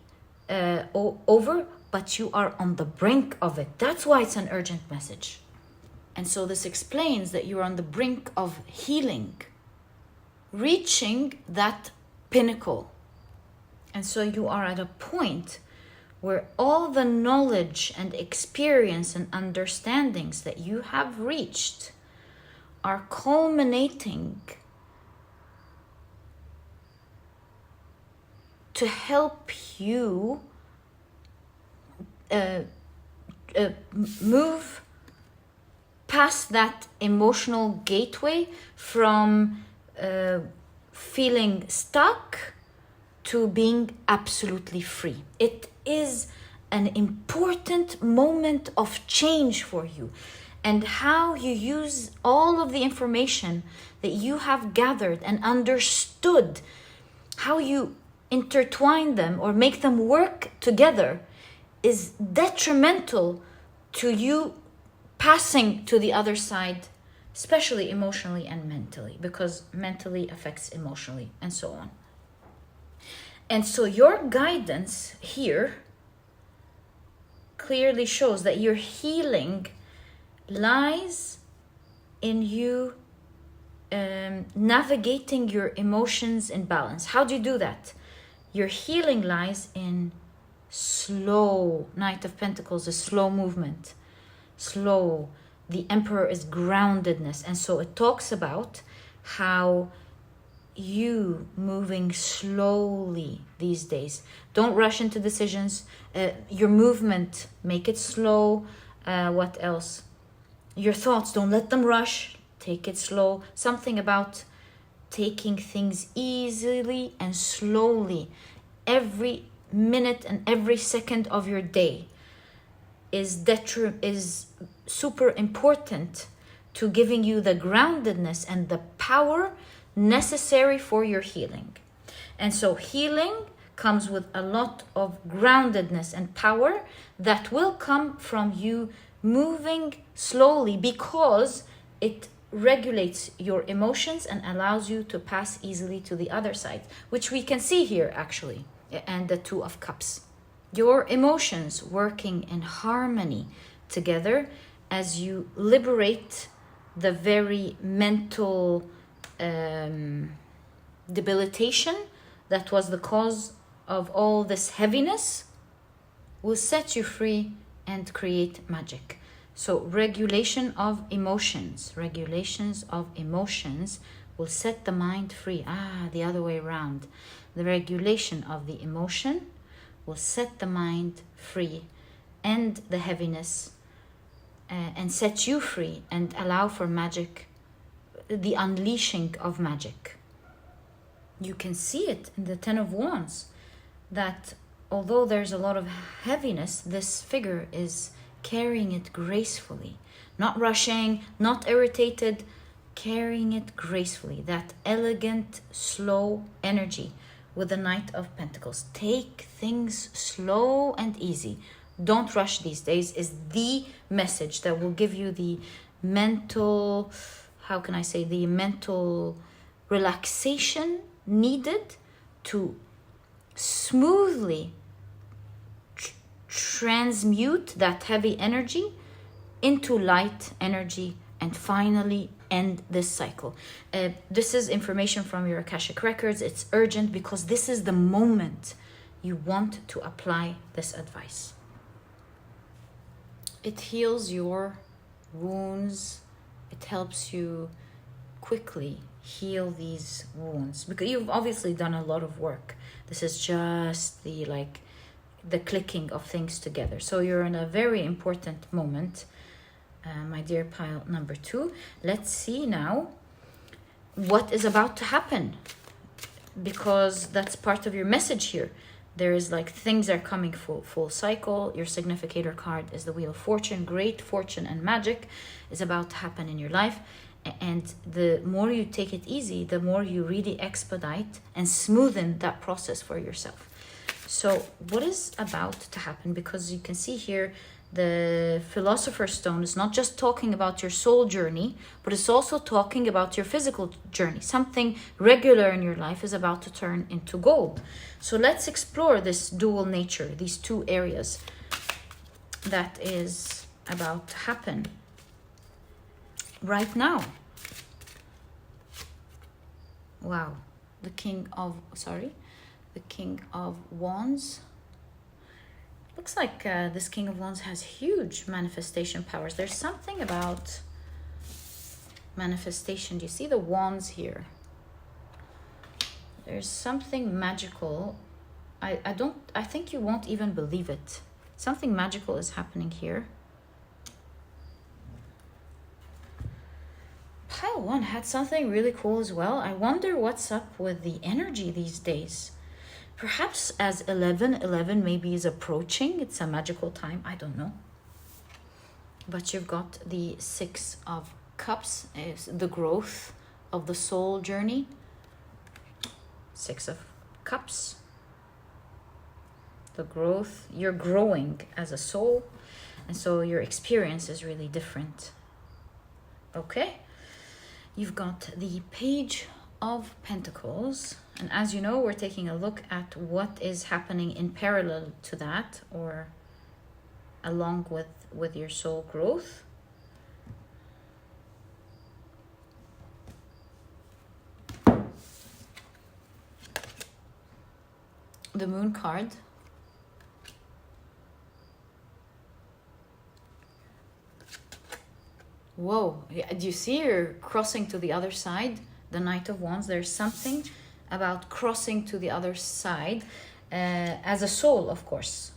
over, but you are on the brink of it. That's why it's an urgent message. And so this explains that you're on the brink of healing, reaching that pinnacle. And so you are at a point where all the knowledge and experience and understandings that you have reached are culminating to help you move past that emotional gateway from feeling stuck to being absolutely free. It is an important moment of change for you, and how you use all of the information that you have gathered and understood, how you intertwine them or make them work together, is detrimental to you passing to the other side, especially emotionally and mentally, because mentally affects emotionally and so on. And so your guidance here clearly shows that your healing lies in you navigating your emotions in balance. How do you do that? Your healing lies in slow. Knight of Pentacles is slow movement. Slow. The Emperor is groundedness. And so it talks about how you moving slowly these days. Don't rush into decisions. Your movement, make it slow. What else? Your thoughts, don't let them rush. Take it slow. Something about taking things easily and slowly. Every minute and every second of your day is super important to giving you the groundedness and the power necessary for your healing. And so healing comes with a lot of groundedness and power that will come from you moving slowly, because it regulates your emotions and allows you to pass easily to the other side, which we can see here actually, and the Two of Cups. Your emotions working in harmony together as you liberate the very mental debilitation that was the cause of all this heaviness, will set you free and create magic. So regulations of emotions will set the mind free. The other way around. The regulation of the emotion will set the mind free, and the heaviness, and set you free and allow for magic, the unleashing of magic. You can see it in the Ten of Wands, that although there's a lot of heaviness, this figure is carrying it gracefully, not rushing, not irritated, carrying it gracefully. That elegant, slow energy with the Knight of Pentacles. Take things slow and easy. Don't rush these days is the message that will give you the mental, the mental relaxation needed to smoothly transmute that heavy energy into light energy and finally end this cycle. This is information from your Akashic records. It's urgent because this is the moment you want to apply this advice. It heals your wounds. It helps you quickly heal these wounds, because you've obviously done a lot of work. This is just the clicking of things together. So you're in a very important moment, my dear pile number 2. Let's see now what is about to happen, because that's part of your message here. There is things are coming full cycle. Your significator card is the Wheel of Fortune. Great fortune and magic is about to happen in your life. And the more you take it easy, the more you really expedite and smoothen that process for yourself. So what is about to happen? Because you can see here The Philosopher's Stone is not just talking about your soul journey, but it's also talking about your physical journey. Something regular in your life is about to turn into gold. So let's explore this dual nature, these two areas that is about to happen right now. Wow, the King of Wands. Looks like this King of Wands has huge manifestation powers. There's something about manifestation. Do you see the wands here? There's something magical. I think you won't even believe it. Something magical is happening here. Pile 1 had something really cool as well. I wonder what's up with the energy these days. Perhaps as 11 maybe is approaching. It's a magical time. I don't know. But you've got the 6 of Cups. Is the growth of the soul journey. 6 of Cups. The growth. You're growing as a soul. And so your experience is really different. Okay. You've got the Page of Pentacles. And as you know, we're taking a look at what is happening in parallel to that, or along with your soul growth. The Moon card. Whoa, do you see you're crossing to the other side? The Knight of Wands. There's something about crossing to the other side as a soul, of course.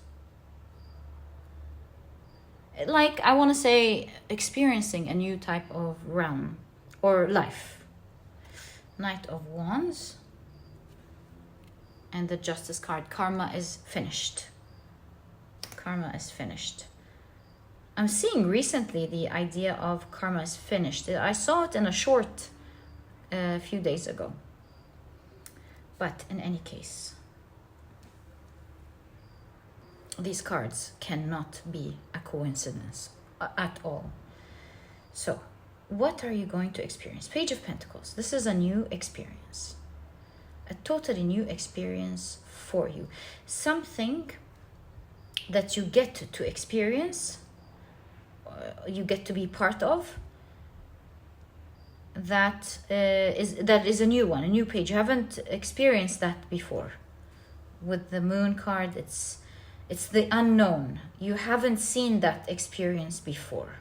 Like, I want to say, experiencing a new type of realm or life. Knight of Wands. And the Justice card. Karma is finished. Karma is finished. I'm seeing recently the idea of karma is finished. I saw it in a short a few days ago. But in any case, these cards cannot be a coincidence at all. So, what are you going to experience? Page of Pentacles. This is a new experience. A totally new experience for you. Something that you get to experience, you get to be part of, that is a new one, a new page. You haven't experienced that before. With the Moon card, it's the unknown. You haven't seen that experience before.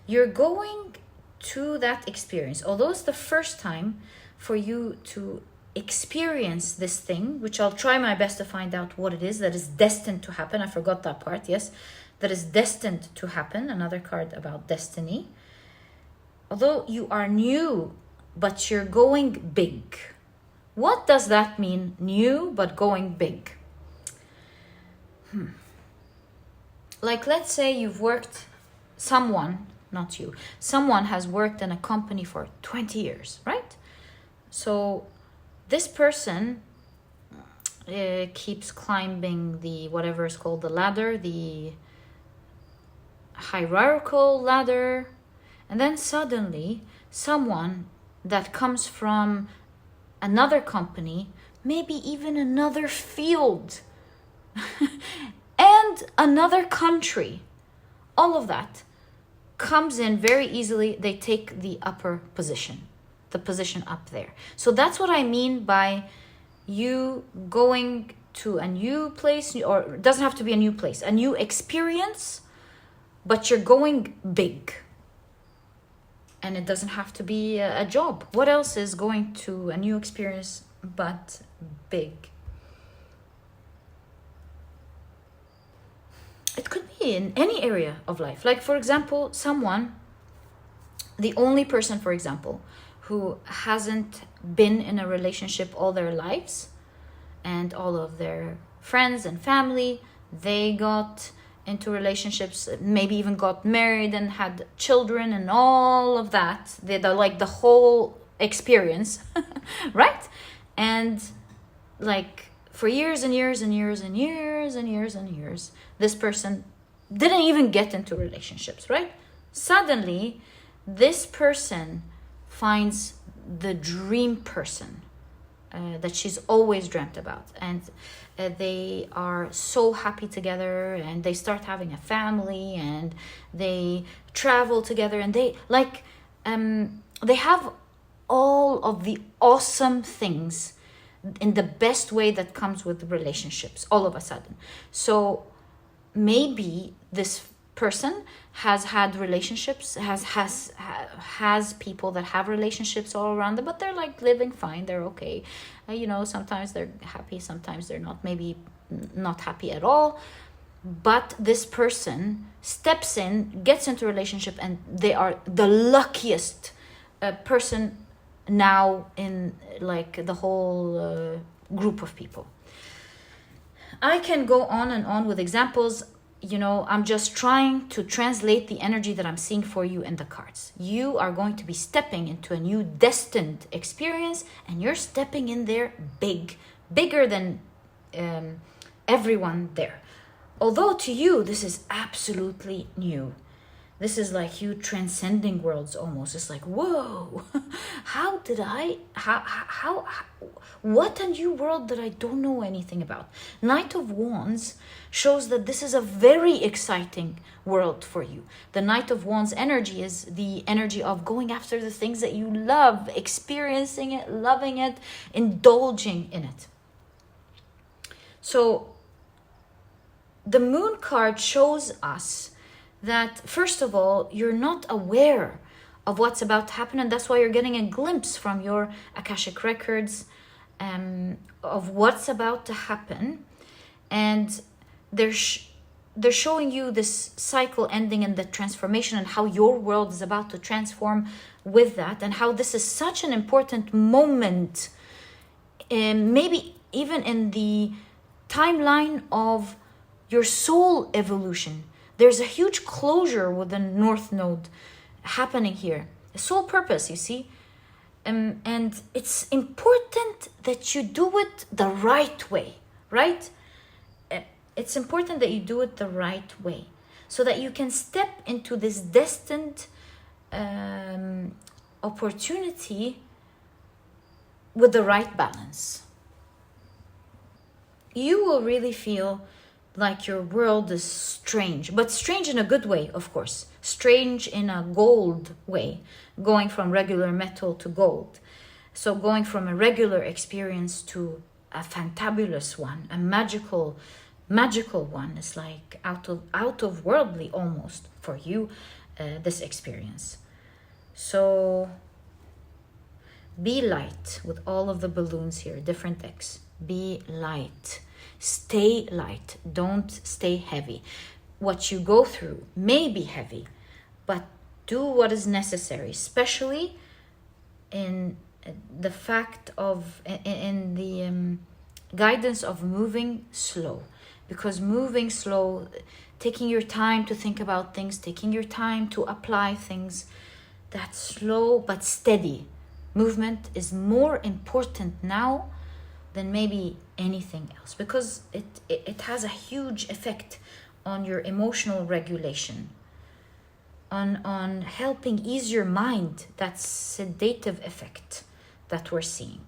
You're going to that experience, although it's the first time for you to experience this thing, which I'll try my best to find out what it is that is destined to happen. I forgot that part, yes. That is destined to happen. Another card about destiny. Although you are new, but you're going big. What does that mean? New, but going big. Like, let's say you've worked, someone, not you, someone has worked in a company for 20 years, right? So this person keeps climbing the, whatever is called the ladder, the hierarchical ladder, and then suddenly someone that comes from another company, maybe even another field and another country, all of that comes in very easily. They take the upper position, the position up there. So that's what I mean by you going to a new place, or it doesn't have to be a new place, a new experience, but you're going big. And it doesn't have to be a job. What else is going to a new experience but big? It could be in any area of life. Like, for example, someone, the only person, for example, who hasn't been in a relationship all their lives, and all of their friends and family, they got into relationships, maybe even got married and had children and all of that. They're like the whole experience, right? And like for years and years and years and years and years and years, this person didn't even get into relationships, right? Suddenly, this person finds the dream person that she's always dreamt about, and they are so happy together, and they start having a family, and they travel together, and they have all of the awesome things in the best way that comes with relationships all of a sudden. So maybe this person has had relationships, has people that have relationships all around them, but they're like living fine, they're okay. Sometimes they're happy, sometimes they're not, maybe not happy at all. But this person steps in, gets into a relationship, and they are the luckiest person now in like the whole group of people. I can go on and on with examples. I'm just trying to translate the energy that I'm seeing for you in the cards. You are going to be stepping into a new destined experience, and you're stepping in there bigger than everyone there. Although to you, this is absolutely new. This is like you transcending worlds almost. It's like, whoa, what a new world that I don't know anything about. Knight of Wands shows that this is a very exciting world for you. The Knight of Wands energy is the energy of going after the things that you love, experiencing it, loving it, indulging in it. So the Moon card shows us that, first of all, you're not aware of what's about to happen, and that's why you're getting a glimpse from your Akashic records of what's about to happen. And they're showing you this cycle ending and the transformation, and how your world is about to transform with that, and how this is such an important moment, maybe even in the timeline of your soul evolution. There's a huge closure with the North Node happening here. A soul purpose, you see. And it's important that you do it the right way, right? It's important that you do it the right way, so that you can step into this destined opportunity with the right balance. You will really feel like your world is strange, but strange in a good way, of course. Strange in a gold way, going from regular metal to gold. So going from a regular experience to a fantabulous one, a magical one. Is like out of worldly almost for you, this experience. So be light with all of the balloons here, different decks. Be light. Stay light. Don't stay heavy. What you go through may be heavy, but do what is necessary, especially in the fact of, in the guidance of moving slow. Because moving slow, taking your time to think about things, taking your time to apply things, that slow but steady movement is more important now than maybe anything else, because it has a huge effect on your emotional regulation, on helping ease your mind, that sedative effect that we're seeing,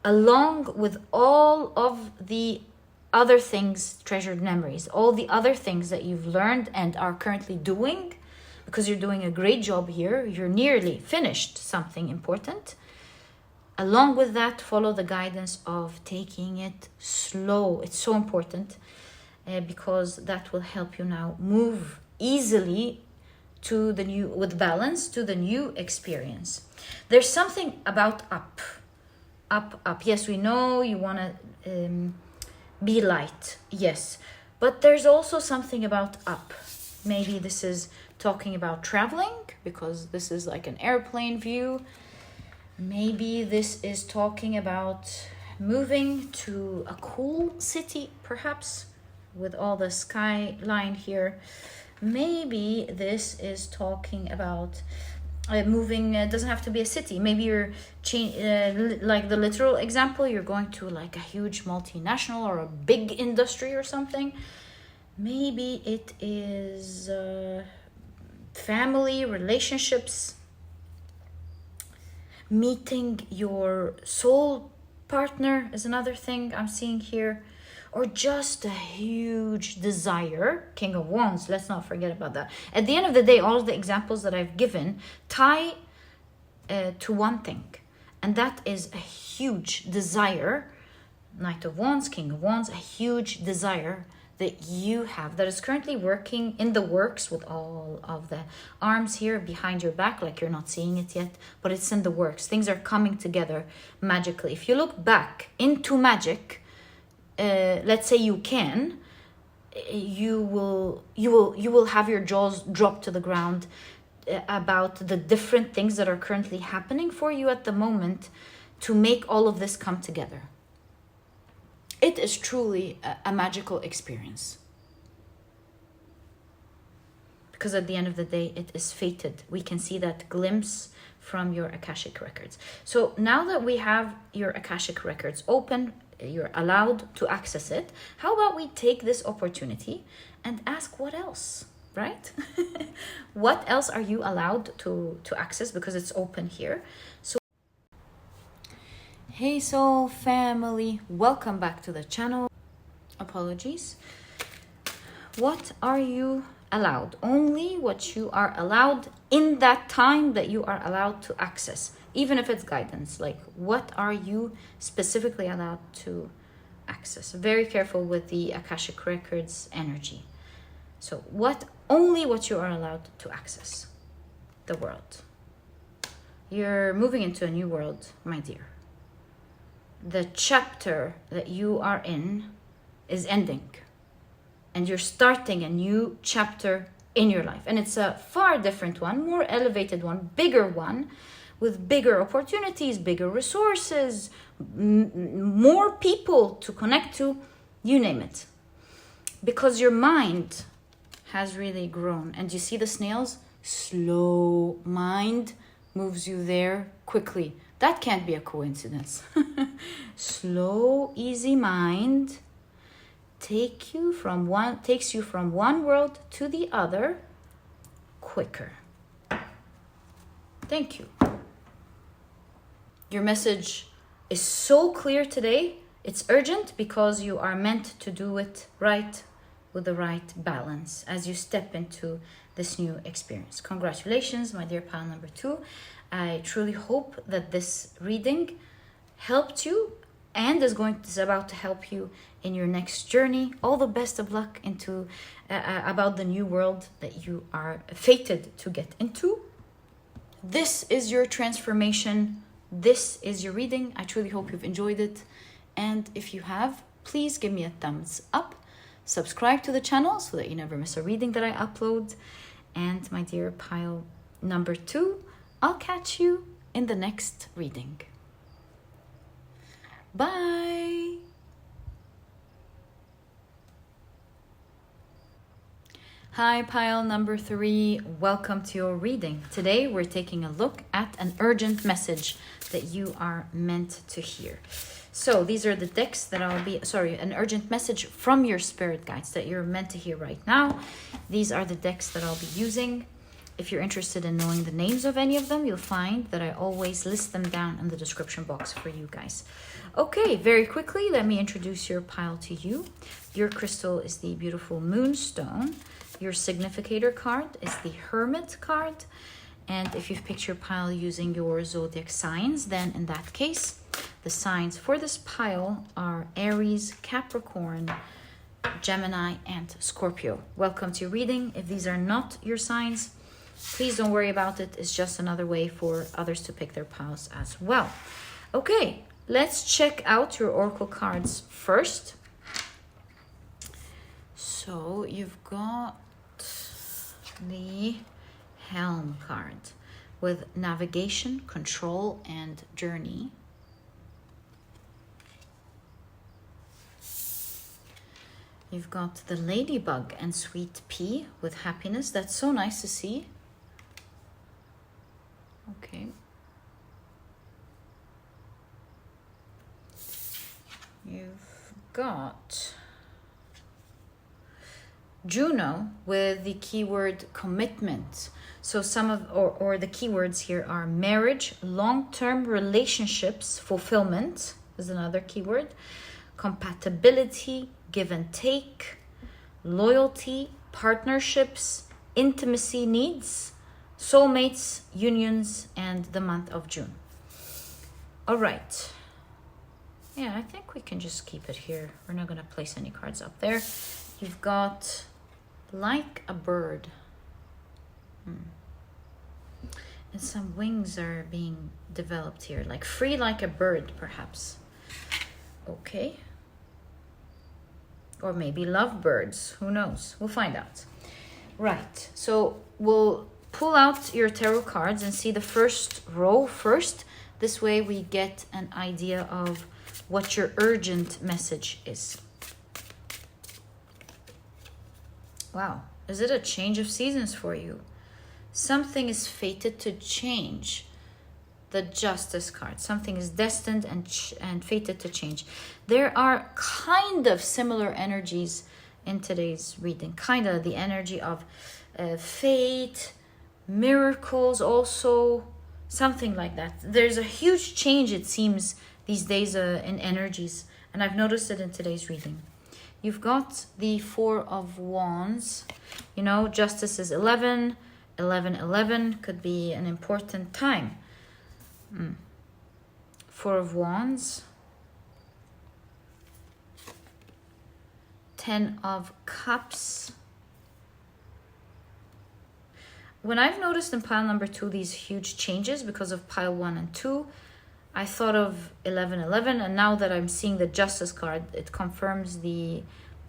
along with all of the other things, treasured memories, all the other things that you've learned and are currently doing, because you're doing a great job here. You're nearly finished something important. Along with that, follow the guidance of taking it slow. It's so important because that will help you now move easily to the new, with balance, to the new experience. There's something about up. Yes, we know you want to be light. Yes, but there's also something about up. Maybe this is talking about traveling, because this is like an airplane view. Maybe this is talking about moving to a cool city, perhaps, with all the skyline here. Maybe this is talking about moving, doesn't have to be a city. Maybe you're like the literal example, you're going to like a huge multinational or a big industry or something. Maybe it is family, relationships, meeting your soul partner is another thing I'm seeing here, or just a huge desire. King of Wands, let's not forget about that. At the end of the day, all of the examples that I've given tie to one thing, and that is a huge desire. Knight of Wands, King of Wands, a huge desire that you have that is currently working in the works with all of the arms here behind your back, like you're not seeing it yet, but it's in the works. Things are coming together magically. If you look back into magic, let's say you can, you will have your jaws drop to the ground about the different things that are currently happening for you at the moment to make all of this come together. It is truly a magical experience. Because at the end of the day, it is fated. We can see that glimpse from your Akashic records. So now that we have your Akashic records open, you're allowed to access it. How about we take this opportunity and ask what else, right? What else are you allowed to access, because it's open here. So hey soul family, welcome back to the channel. Apologies. What are you allowed? Only what you are allowed in that time that you are allowed to access, even if it's guidance. Like, what are you specifically allowed to access? Very careful with the Akashic records energy. So only what you are allowed to access. The world. You're moving into a new world, my dear. The chapter that you are in is ending, and you're starting a new chapter in your life, and it's a far different one, more elevated one, bigger one, with bigger opportunities, bigger resources, more people to connect to, you name it, because your mind has really grown. And you see the snails? Slow mind moves you there quickly. That can't be a coincidence. Slow, easy mind takes you from one world to the other quicker. Thank you. Your message is so clear today. It's urgent because you are meant to do it right, with the right balance as you step into this new experience. Congratulations, my dear pile number 2. I truly hope that this reading helped you and is about to help you in your next journey. All the best of luck into about the new world that you are fated to get into. This is your transformation. This is your reading. I truly hope you've enjoyed it. And if you have, please give me a thumbs up. Subscribe to the channel so that you never miss a reading that I upload. And my dear pile number 2, I'll catch you in the next reading. Bye. Hi, pile number 3. Welcome to your reading. Today, we're taking a look at an urgent message that you are meant to hear. So these are the decks that an urgent message from your spirit guides that you're meant to hear right now. These are the decks that I'll be using. If you're interested in knowing the names of any of them, you'll find that I always list them down in the description box for you guys. Okay, very quickly, let me introduce your pile to you. Your crystal is the beautiful Moonstone. Your significator card is the Hermit card. And if you've picked your pile using your zodiac signs, then in that case, the signs for this pile are Aries, Capricorn, Gemini, and Scorpio. Welcome to your reading. If these are not your signs, please don't worry about it. It's just another way for others to pick their piles as well. Okay, let's check out your oracle cards first. So you've got the Helm card with navigation, control, and journey. You've got the Ladybug and Sweet Pea with happiness. That's so nice to see. Okay. You've got Juno with the keyword commitment. So some of, or the keywords here are marriage, long-term relationships, fulfillment is another keyword, compatibility, give and take, loyalty, partnerships, intimacy needs, soulmates, unions, and the month of June. All right. Yeah, I think we can just keep it here. We're not going to place any cards up there. You've got like a bird. And some wings are being developed here, like free like a bird, perhaps. Okay. Or maybe lovebirds, who knows? We'll find out. Right, so we'll pull out your tarot cards and see the first row first. This way we get an idea of what your urgent message is. Wow, is it a change of seasons for you? Something is fated to change. The Justice card. Something is destined and fated to change. There are kind of similar energies in today's reading. Kind of the energy of fate, miracles also, something like that. There's a huge change, it seems, these days in energies. And I've noticed it in today's reading. You've got the Four of Wands. You know, Justice is 11. 11 could be an important time. Four of Wands. 10 of Cups. When I've noticed in pile number 2 these huge changes because of pile 1 and 2, I thought of 11, and now that I'm seeing the Justice card, it confirms the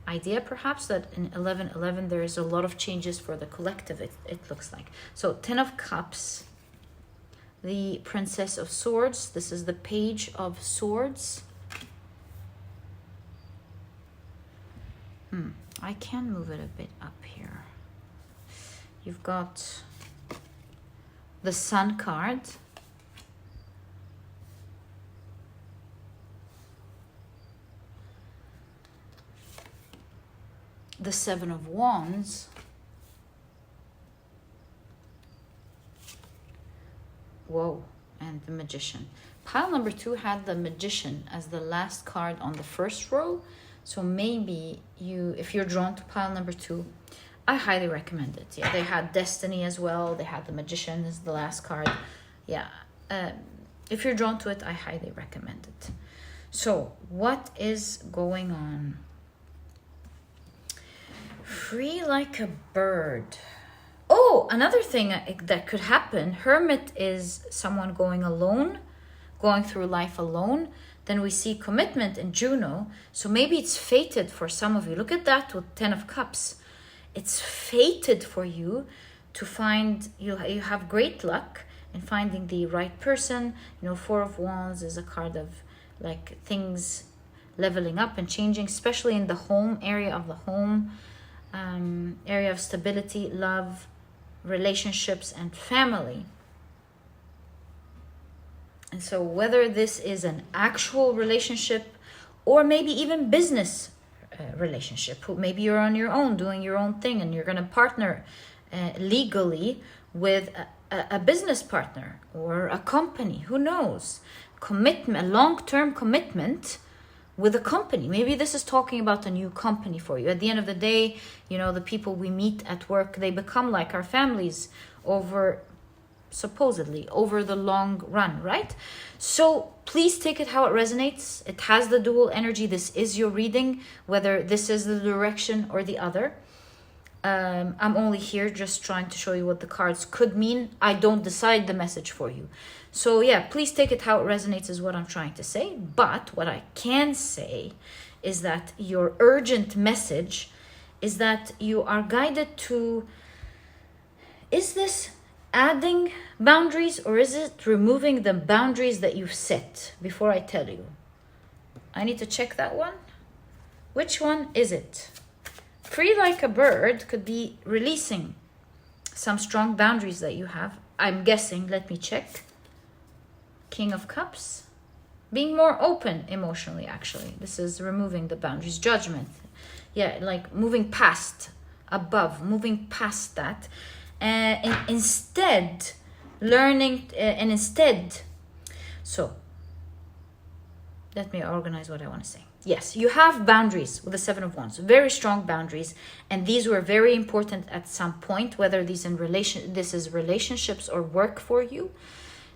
idea perhaps that in 11 there is a lot of changes for the collective, it looks like. So 10 of Cups, the Princess of Swords, this is the Page of Swords. I can move it a bit up here. You've got the Sun card. The Seven of Wands. Whoa, and the Magician. Pile number 2 had the Magician as the last card on the first row. So maybe if you're drawn to pile number 2, I highly recommend it. Yeah, they had Destiny as well. They had the Magician as the last card. Yeah, if you're drawn to it, I highly recommend it. So what is going on? Free like a bird. Oh, another thing that could happen. Hermit is someone going alone, going through life alone. Then we see commitment in Juno. So maybe it's fated for some of you. Look at that with 10 of Cups. It's fated for you to find, you have great luck in finding the right person. You know, Four of Wands is a card of like things leveling up and changing, especially in the home area of the home, area of stability, love, relationships, and family. And so whether this is an actual relationship or maybe even business relationship, maybe you're on your own doing your own thing and you're going to partner legally with a business partner or a company, who knows? Commitment, long-term commitment with a company. Maybe this is talking about a new company for you. At the end of the day, you know, the people we meet at work, they become like our families supposedly over the long run, right? So please take it how it resonates. It has the dual energy. This is your reading, whether this is the direction or the other. I'm only here just trying to show you what the cards could mean. I don't decide the message for you. So yeah, please take it how it resonates is what I'm trying to say. But what I can say is that your urgent message is that you are guided to, is this adding boundaries or is it removing the boundaries that you've set? Before I tell you, I need to check that one. Which one is it? Free like a bird could be releasing some strong boundaries that you have. I'm guessing, let me check. King of Cups. Being more open emotionally, actually. This is removing the boundaries. Judgment. Yeah, like moving past above, moving past that, and instead learning, and instead, so let me organize what I want to say. Yes, you have boundaries with the Seven of Wands, very strong boundaries, and these were very important at some point, whether this is relationships or work for you.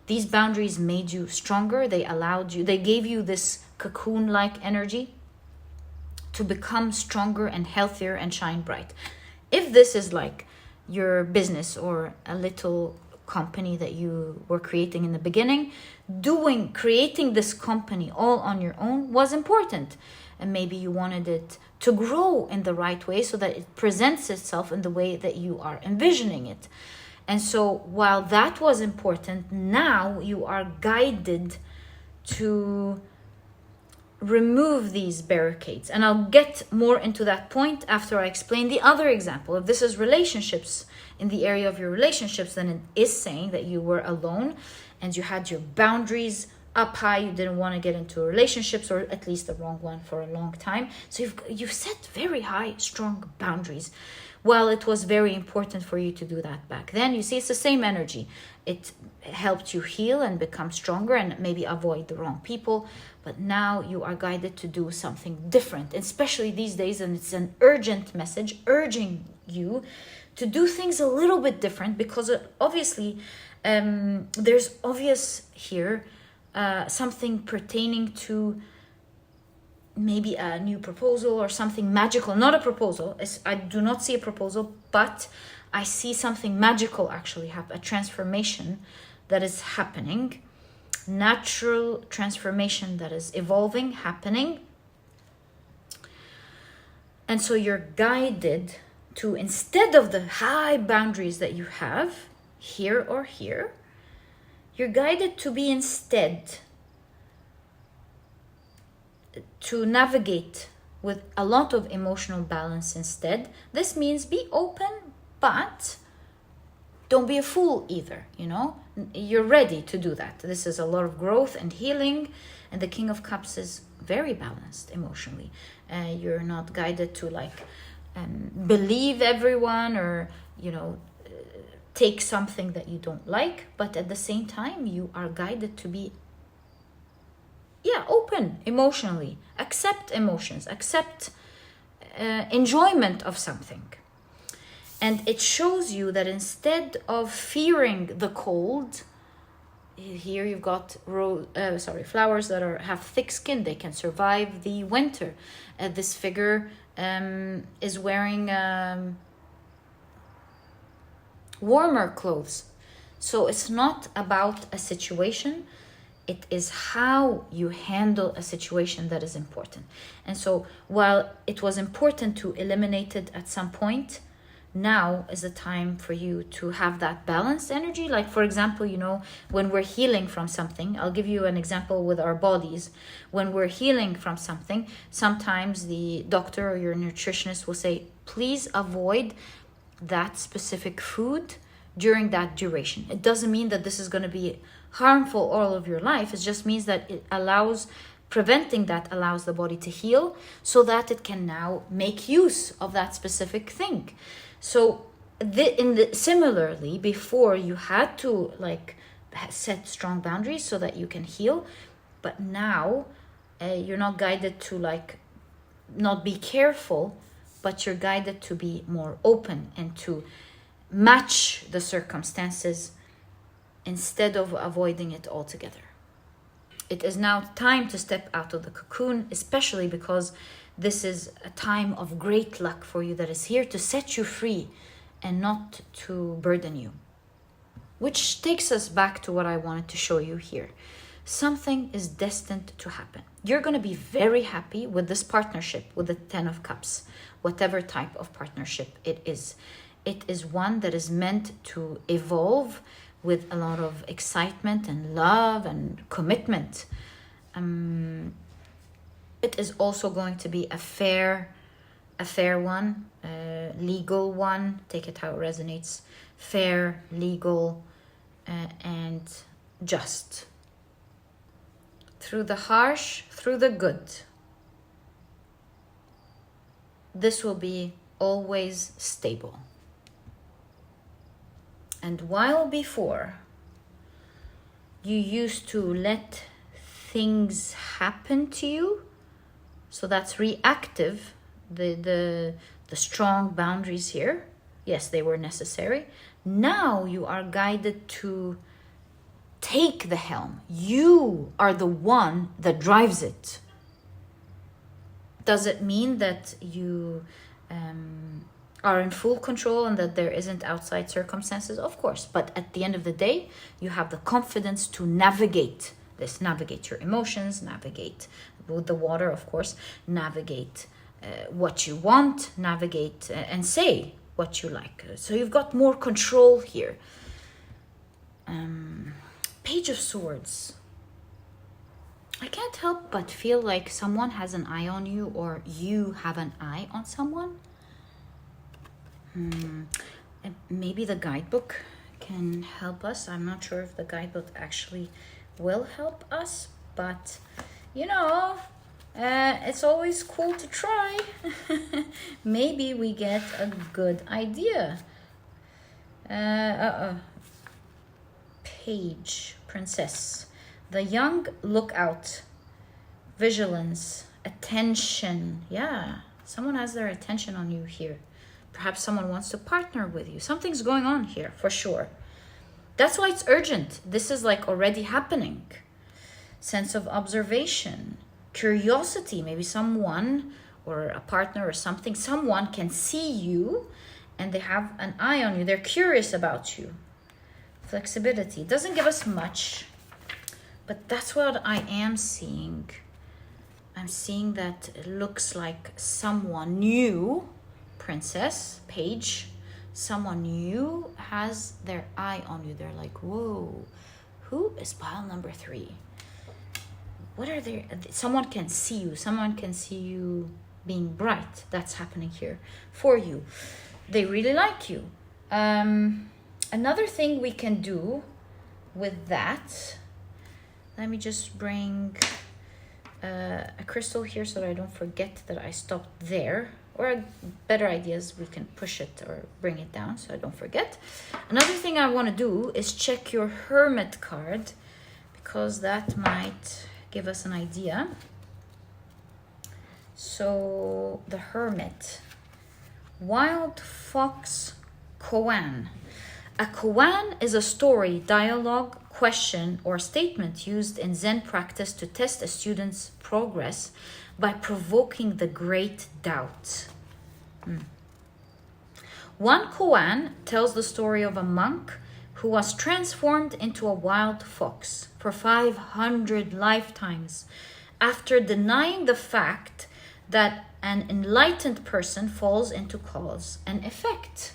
These boundaries made you stronger. They gave you this cocoon-like energy to become stronger and healthier and shine bright. If this is like your business or a little company that you were creating in the beginning, creating this company all on your own was important. And maybe you wanted it to grow in the right way so that it presents itself in the way that you are envisioning it. And so while that was important, now you are guided to remove these barricades. And I'll get more into that point after I explain the other example. If this is relationships, in the area of your relationships, then it is saying that you were alone and you had your boundaries up high. You didn't want to get into relationships, or at least the wrong one, for a long time. So you've set very high, strong boundaries. Well, it was very important for you to do that back then. You see, it's the same energy. It helped you heal and become stronger and maybe avoid the wrong people. But now you are guided to do something different, especially these days. And it's an urgent message urging you to do things a little bit different, because obviously there's obvious here something pertaining to maybe a new proposal or something magical. Not a proposal. I do not see a proposal, but I see something magical actually happen, a transformation that is happening, natural transformation that is evolving, happening. And so you're guided to, instead of the high boundaries that you have here or here, you're guided to be instead to navigate with a lot of emotional balance instead. This means be open, but don't be a fool either, you know? You're ready to do that. This is a lot of growth and healing, and the King of Cups is very balanced emotionally. You're not guided to believe everyone or, take something that you don't like, but at the same time, you are guided to be open emotionally, accept emotions, accept enjoyment of something. And it shows you that instead of fearing the cold, here you've got flowers that have thick skin. They can survive the winter. This figure is wearing warmer clothes. So it's not about a situation. It is how you handle a situation that is important. And so while it was important to eliminate it at some point, now is the time for you to have that balanced energy. Like, for example, when we're healing from something, I'll give you an example with our bodies. When we're healing from something, sometimes the doctor or your nutritionist will say, please avoid that specific food during that duration. It doesn't mean that this is going to be harmful all of your life. It just means that preventing that allows the body to heal so that it can now make use of that specific thing. So similarly, before you had to set strong boundaries so that you can heal, but now you're not guided to not be careful, but you're guided to be more open and to match the circumstances instead of avoiding it altogether. It is now time to step out of the cocoon, especially because this is a time of great luck for you that is here to set you free and not to burden you. Which takes us back to what I wanted to show you here. Something is destined to happen. You're going to be very happy with this partnership with the Ten of Cups, whatever type of partnership it is. It is one that is meant to evolve with a lot of excitement and love and commitment. It is also going to be a fair one, legal one. Take it how it resonates. Fair, legal, and just. Through the harsh, through the good. This will be always stable. And while before you used to let things happen to you, so that's reactive, the strong boundaries here, yes, they were necessary. Now you are guided to take the helm. You are the one that drives it. Does it mean that you are in full control and that there isn't outside circumstances? Of course, but at the end of the day, you have the confidence to navigate this, navigate your emotions, navigate with the water, of course, navigate what you want, navigate and say what you like. So you've got more control here. Page of Swords. I can't help but feel like someone has an eye on you, or you have an eye on someone. Maybe the guidebook can help us. I'm not sure if the guidebook actually will help us, but you know, it's always cool to try. Maybe we get a good idea. Page, Princess. The young look out, vigilance, attention. Yeah, someone has their attention on you here. Perhaps someone wants to partner with you. Something's going on here for sure. That's why it's urgent. This is like already happening. Sense of observation, curiosity. Maybe someone or a partner or something, someone can see you and they have an eye on you. They're curious about you. Flexibility. It doesn't give us much, but that's what I am seeing. I'm seeing that it looks like someone new, Princess, Page, someone new has their eye on you. They're like, whoa, who is pile number 3? What are they? Someone can see you. Someone can see you being bright. That's happening here for you. They really like you. Another thing we can do with that, let me just bring a crystal here so that I don't forget that I stopped there. Or a better idea is we can push it or bring it down so I don't forget. Another thing I want to do is check your Hermit card, because that might give us an idea. So the Hermit, Wild Fox Koan. A koan is a story, dialogue, question, or statement used in Zen practice to test a student's progress by provoking the great doubt. One koan tells the story of a monk who was transformed into a wild fox for 500 lifetimes after denying the fact that an enlightened person falls into cause and effect.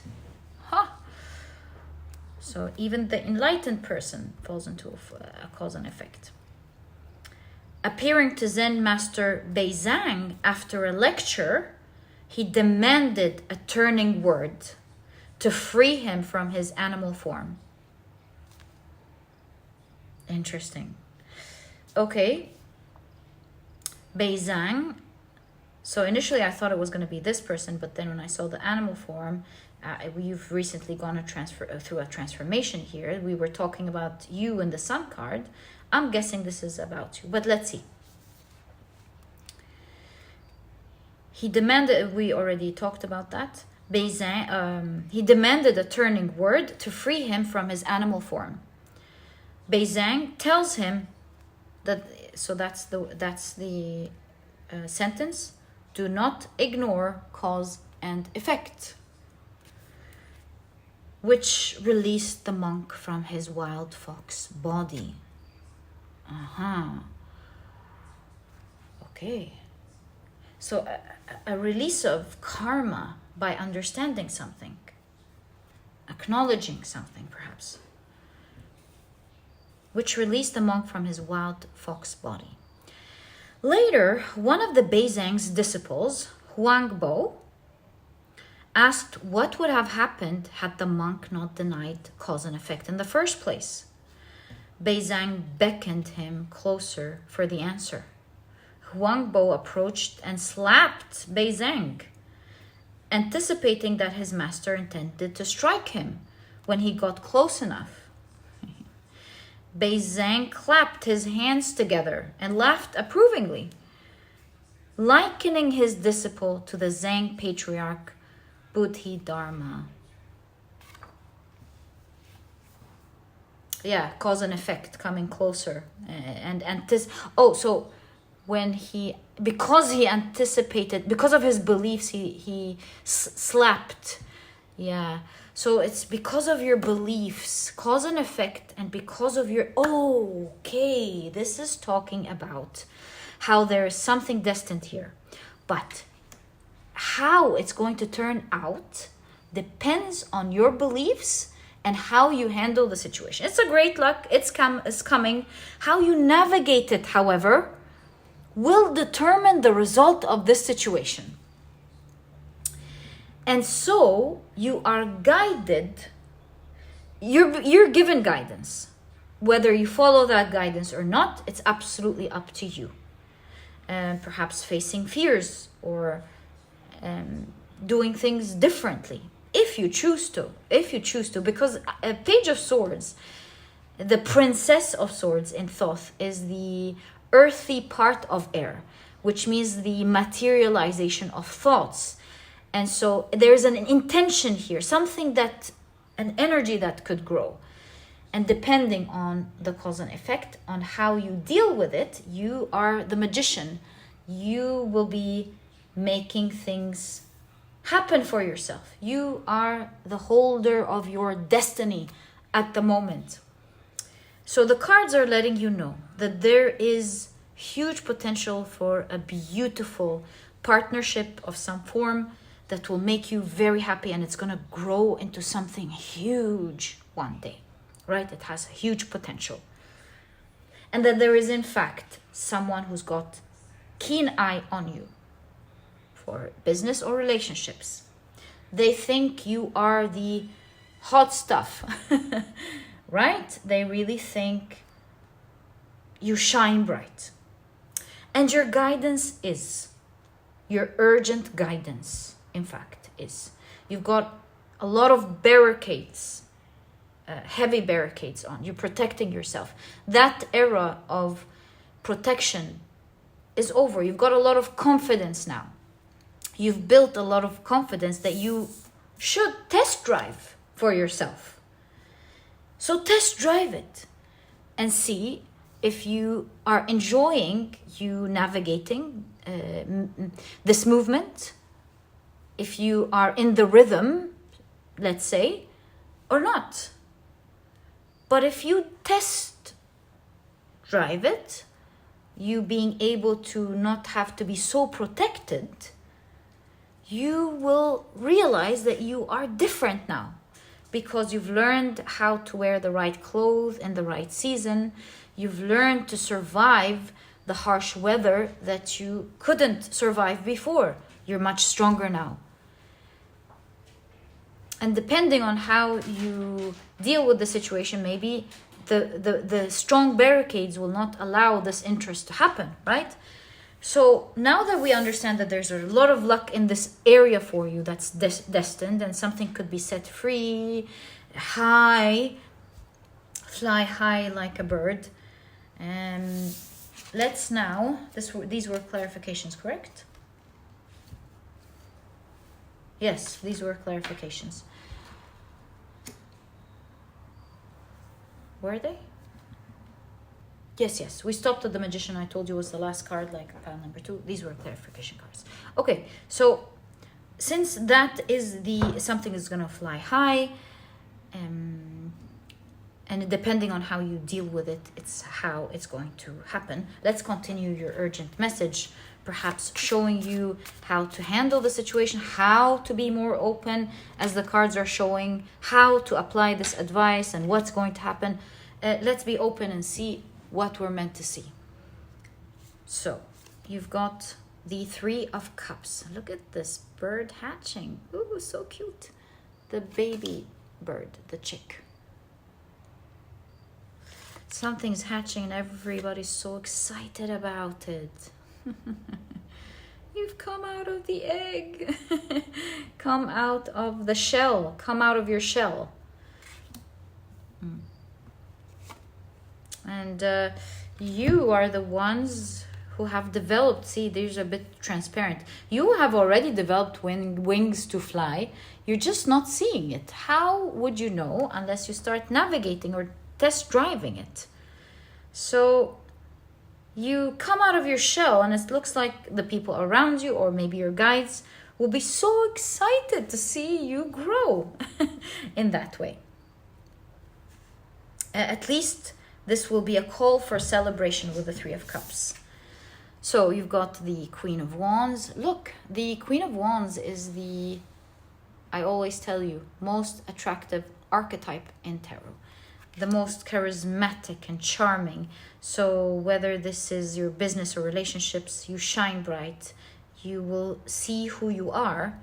So even the enlightened person falls into a cause and effect. Appearing to Zen master Beizang after a lecture, he demanded a turning word to free him from his animal form. Interesting. Okay. Beizang. So initially I thought it was going to be this person, but then when I saw the animal form, we've recently gone through a transformation here. We were talking about you in the Sun card. I'm guessing this is about you, but let's see. He demanded, we already talked about that. Beizang, he demanded a turning word to free him from his animal form. Beizang tells him that, so that's the sentence, do not ignore cause and effect, which released the monk from his wild fox body. Okay. So a release of karma by understanding something, acknowledging something perhaps, which released the monk from his wild fox body. Later, one of the Beizang's disciples, Huangbo, asked what would have happened had the monk not denied cause and effect in the first place. Beizang beckoned him closer for the answer. Huangbo approached and slapped Beizang anticipating that his master intended to strike him when he got close enough. Bei Zhang clapped his hands together and laughed approvingly, likening his disciple to the Zhang patriarch Bodhidharma. Yeah, cause and effect, coming closer so when because he anticipated, because of his beliefs, he slapped. Yeah, so it's because of your beliefs, cause and effect, and because of your, okay, this is talking about how there is something destined here, but how it's going to turn out depends on your beliefs and how you handle the situation. It's a great luck, it's coming. How you navigate it, however, will determine the result of this situation. And so you are guided, you're given guidance. Whether you follow that guidance or not, it's absolutely up to you. Perhaps facing fears or doing things differently. If you choose to, because a Page of Swords, the Princess of Swords in Thoth, is the earthy part of air, which means the materialization of thoughts. And so there's an intention here, an energy that could grow. And depending on the cause and effect, on how you deal with it, you are the magician. You will be making things happen for yourself. You are the holder of your destiny at the moment. So the cards are letting you know that there is huge potential for a beautiful partnership of some form that will make you very happy, and it's going to grow into something huge one day, right? It has a huge potential. And that there is, in fact, someone who's got keen eye on you for business or relationships. They think you are the hot stuff, right? They really think you shine bright. And your guidance is, your urgent guidance, in fact, is, you've got a lot of barricades, heavy barricades on. You're protecting yourself. That era of protection is over. You've got a lot of confidence now. You've built a lot of confidence that you should test drive for yourself. So test drive it and see if you are enjoying you navigating this movement, if you are in the rhythm, let's say, or not. But if you test drive it, you being able to not have to be so protected, you will realize that you are different now, because you've learned how to wear the right clothes in the right season. You've learned to survive the harsh weather that you couldn't survive before. You're much stronger now. And depending on how you deal with the situation, maybe the strong barricades will not allow this interest to happen, right? So now that we understand that there's a lot of luck in this area for you that's destined, and something could be set free, high, fly high like a bird. Let's now, these were clarifications, correct? Yes, these were clarifications. Were they? Yes, we stopped at the Magician. I told you was the last card, like pile number 2. These were clarification cards. Okay, so since that is something is going to fly high, and depending on how you deal with it, it's how it's going to happen. Let's continue your urgent message, perhaps showing you how to handle the situation, how to be more open as the cards are showing, how to apply this advice and what's going to happen. Let's be open and see what we're meant to see. So you've got the 3 of Cups. Look at this bird hatching. Ooh, so cute. The baby bird, the chick. Something's hatching and everybody's so excited about it. You've come out of the egg. Come out of the shell. Come out of your shell. And you are the ones who have developed, see, these are a bit transparent. You have already developed wings to fly. You're just not seeing it. How would you know unless you start navigating or test driving it? So you come out of your shell, and it looks like the people around you, or maybe your guides, will be so excited to see you grow in that way. At least this will be a call for celebration with the Three of Cups. So you've got the Queen of Wands. Look, the Queen of Wands is the, I always tell you, most attractive archetype in tarot. The most charismatic and charming. So whether this is your business or relationships, you shine bright. You will see who you are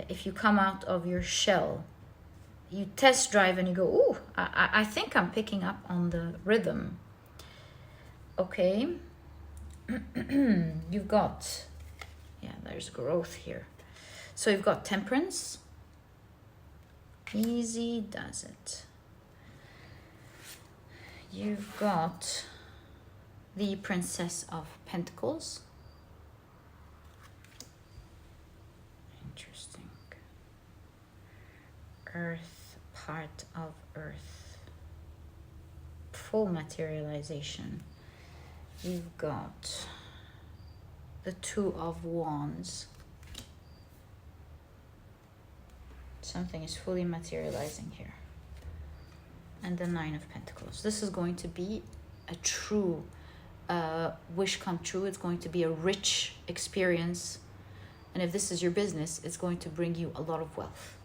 if you come out of your shell. You test drive and you go, ooh, I think I'm picking up on the rhythm. Okay. You've got, yeah, there's growth here. So you've got Temperance. Easy does it. You've got the Princess of Pentacles. Interesting. Earth. Part of Earth, full materialization. You've got the Two of Wands. Something is fully materializing here. And the Nine of Pentacles. This is going to be a true wish come true. It's going to be a rich experience. And if this is your business, it's going to bring you a lot of wealth.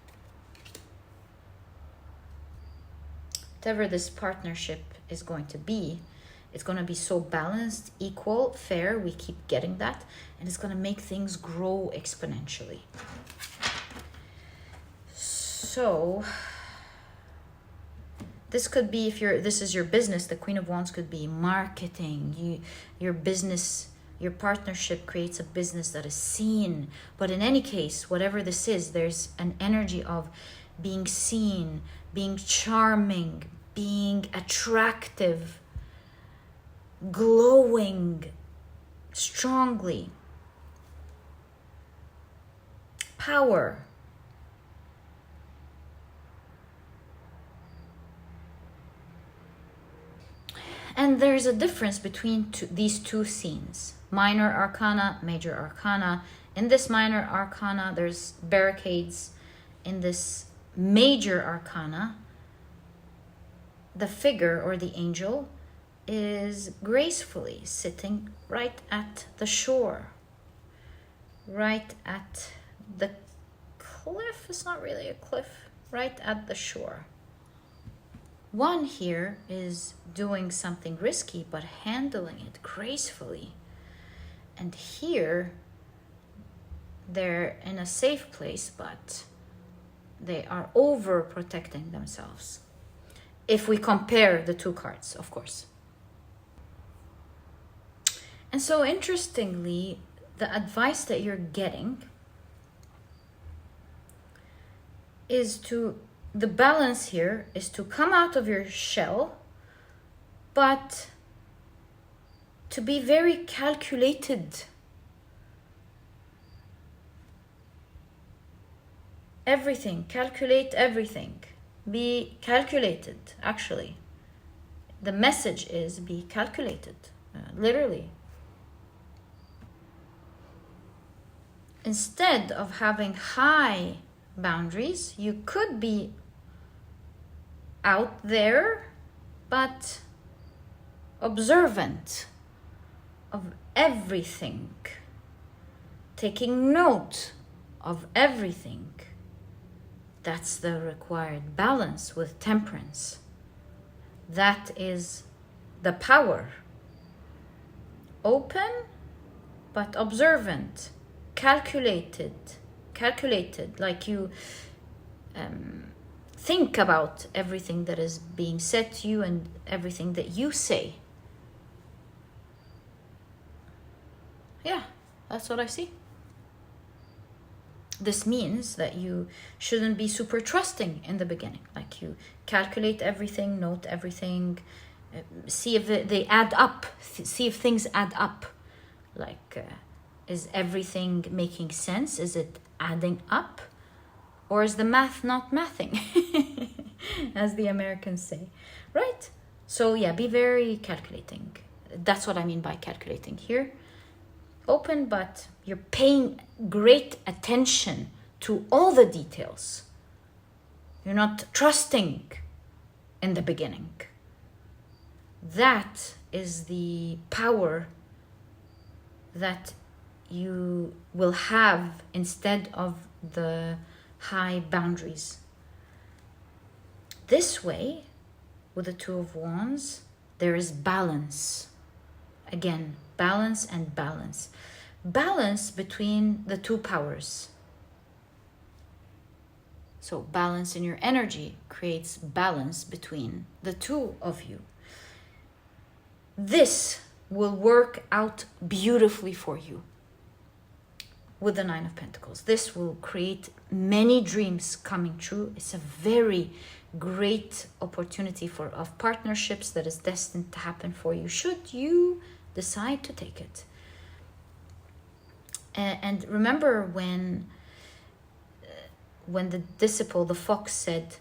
Whatever this partnership is going to be, it's going to be so balanced, equal, fair. We keep getting that. And it's going to make things grow exponentially. So this could be, if this is your business, the Queen of Wands could be marketing. Your business, your partnership creates a business that is seen. But in any case, whatever this is, there's an energy of being seen, being charming, being attractive, glowing strongly, power. And there's a difference between these two scenes, minor arcana, major arcana. In this minor arcana, there's barricades. In this major arcana, the figure or the angel is gracefully sitting right at the shore, right at the cliff. It's not really a cliff, right at the shore. One here is doing something risky but handling it gracefully, and here they're in a safe place, but they are overprotecting themselves. If we compare the two cards, of course. And so interestingly, the advice that you're getting is the balance here is to come out of your shell, but to be very calculated. Everything, calculate everything. Be calculated, actually. The message is be calculated, literally. Instead of having high boundaries, you could be out there, but observant of everything, taking note of everything. That's the required balance with Temperance. That is the power. Open, but observant, calculated, like you think about everything that is being said to you and everything that you say. Yeah, That's what I see. This means that you shouldn't be super trusting in the beginning. Like, you calculate everything, note everything, see if they add up, see if things add up. Like, is everything making sense? Is it adding up? Or is the math not mathing? As the Americans say, right? So yeah, be very calculating. That's what I mean by calculating here. Open, but you're paying great attention to all the details. You're not trusting in the beginning. That is the power that you will have instead of the high boundaries. This way, with the Two of Wands, there is balance. Again, balance and balance. Balance between the two powers. So balance in your energy creates balance between the two of you. This will work out beautifully for you with the Nine of Pentacles. This will create many dreams coming true. It's a very great opportunity of partnerships that is destined to happen for you, should you decide to take it. And remember when the disciple, the fox, said,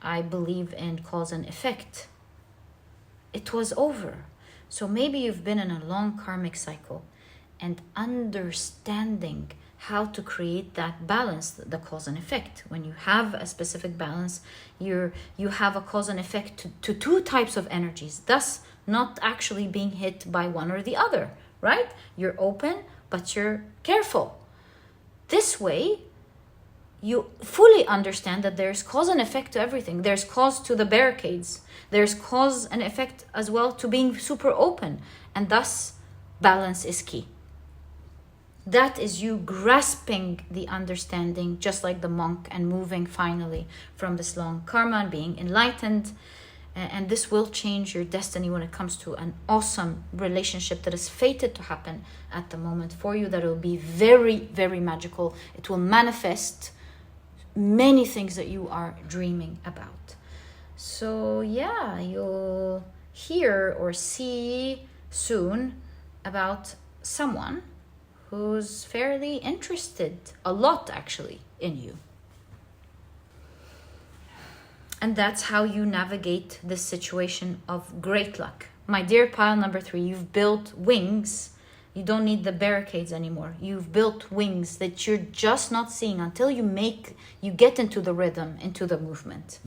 I believe in cause and effect, it was over. So maybe you've been in a long karmic cycle, and understanding how to create that balance, the cause and effect. When you have a specific balance, you have a cause and effect to two types of energies, thus not actually being hit by one or the other, right? You're open, but you're careful. This way, you fully understand that there's cause and effect to everything. There's cause to the barricades. There's cause and effect as well to being super open. And thus, balance is key. That is you grasping the understanding, just like the monk, and moving finally from this long karma and being enlightened. And this will change your destiny when it comes to an awesome relationship that is fated to happen at the moment for you. That will be very, very magical. It will manifest many things that you are dreaming about. So yeah, you'll hear or see soon about someone who's fairly interested, a lot actually, in you. And that's how you navigate this situation of great luck. My dear pile number 3, you've built wings. You don't need the barricades anymore. You've built wings that you're just not seeing until you get into the rhythm, into the movement.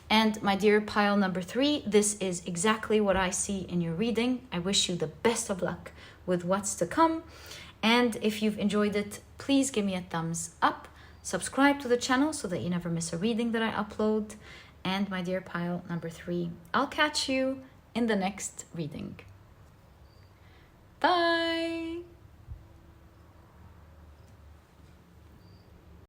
And my dear pile number 3, this is exactly what I see in your reading. I wish you the best of luck with what's to come. And if you've enjoyed it, please give me a thumbs up. Subscribe to the channel so that you never miss a reading that I upload. And my dear pile number 3, I'll catch you in the next reading. Bye!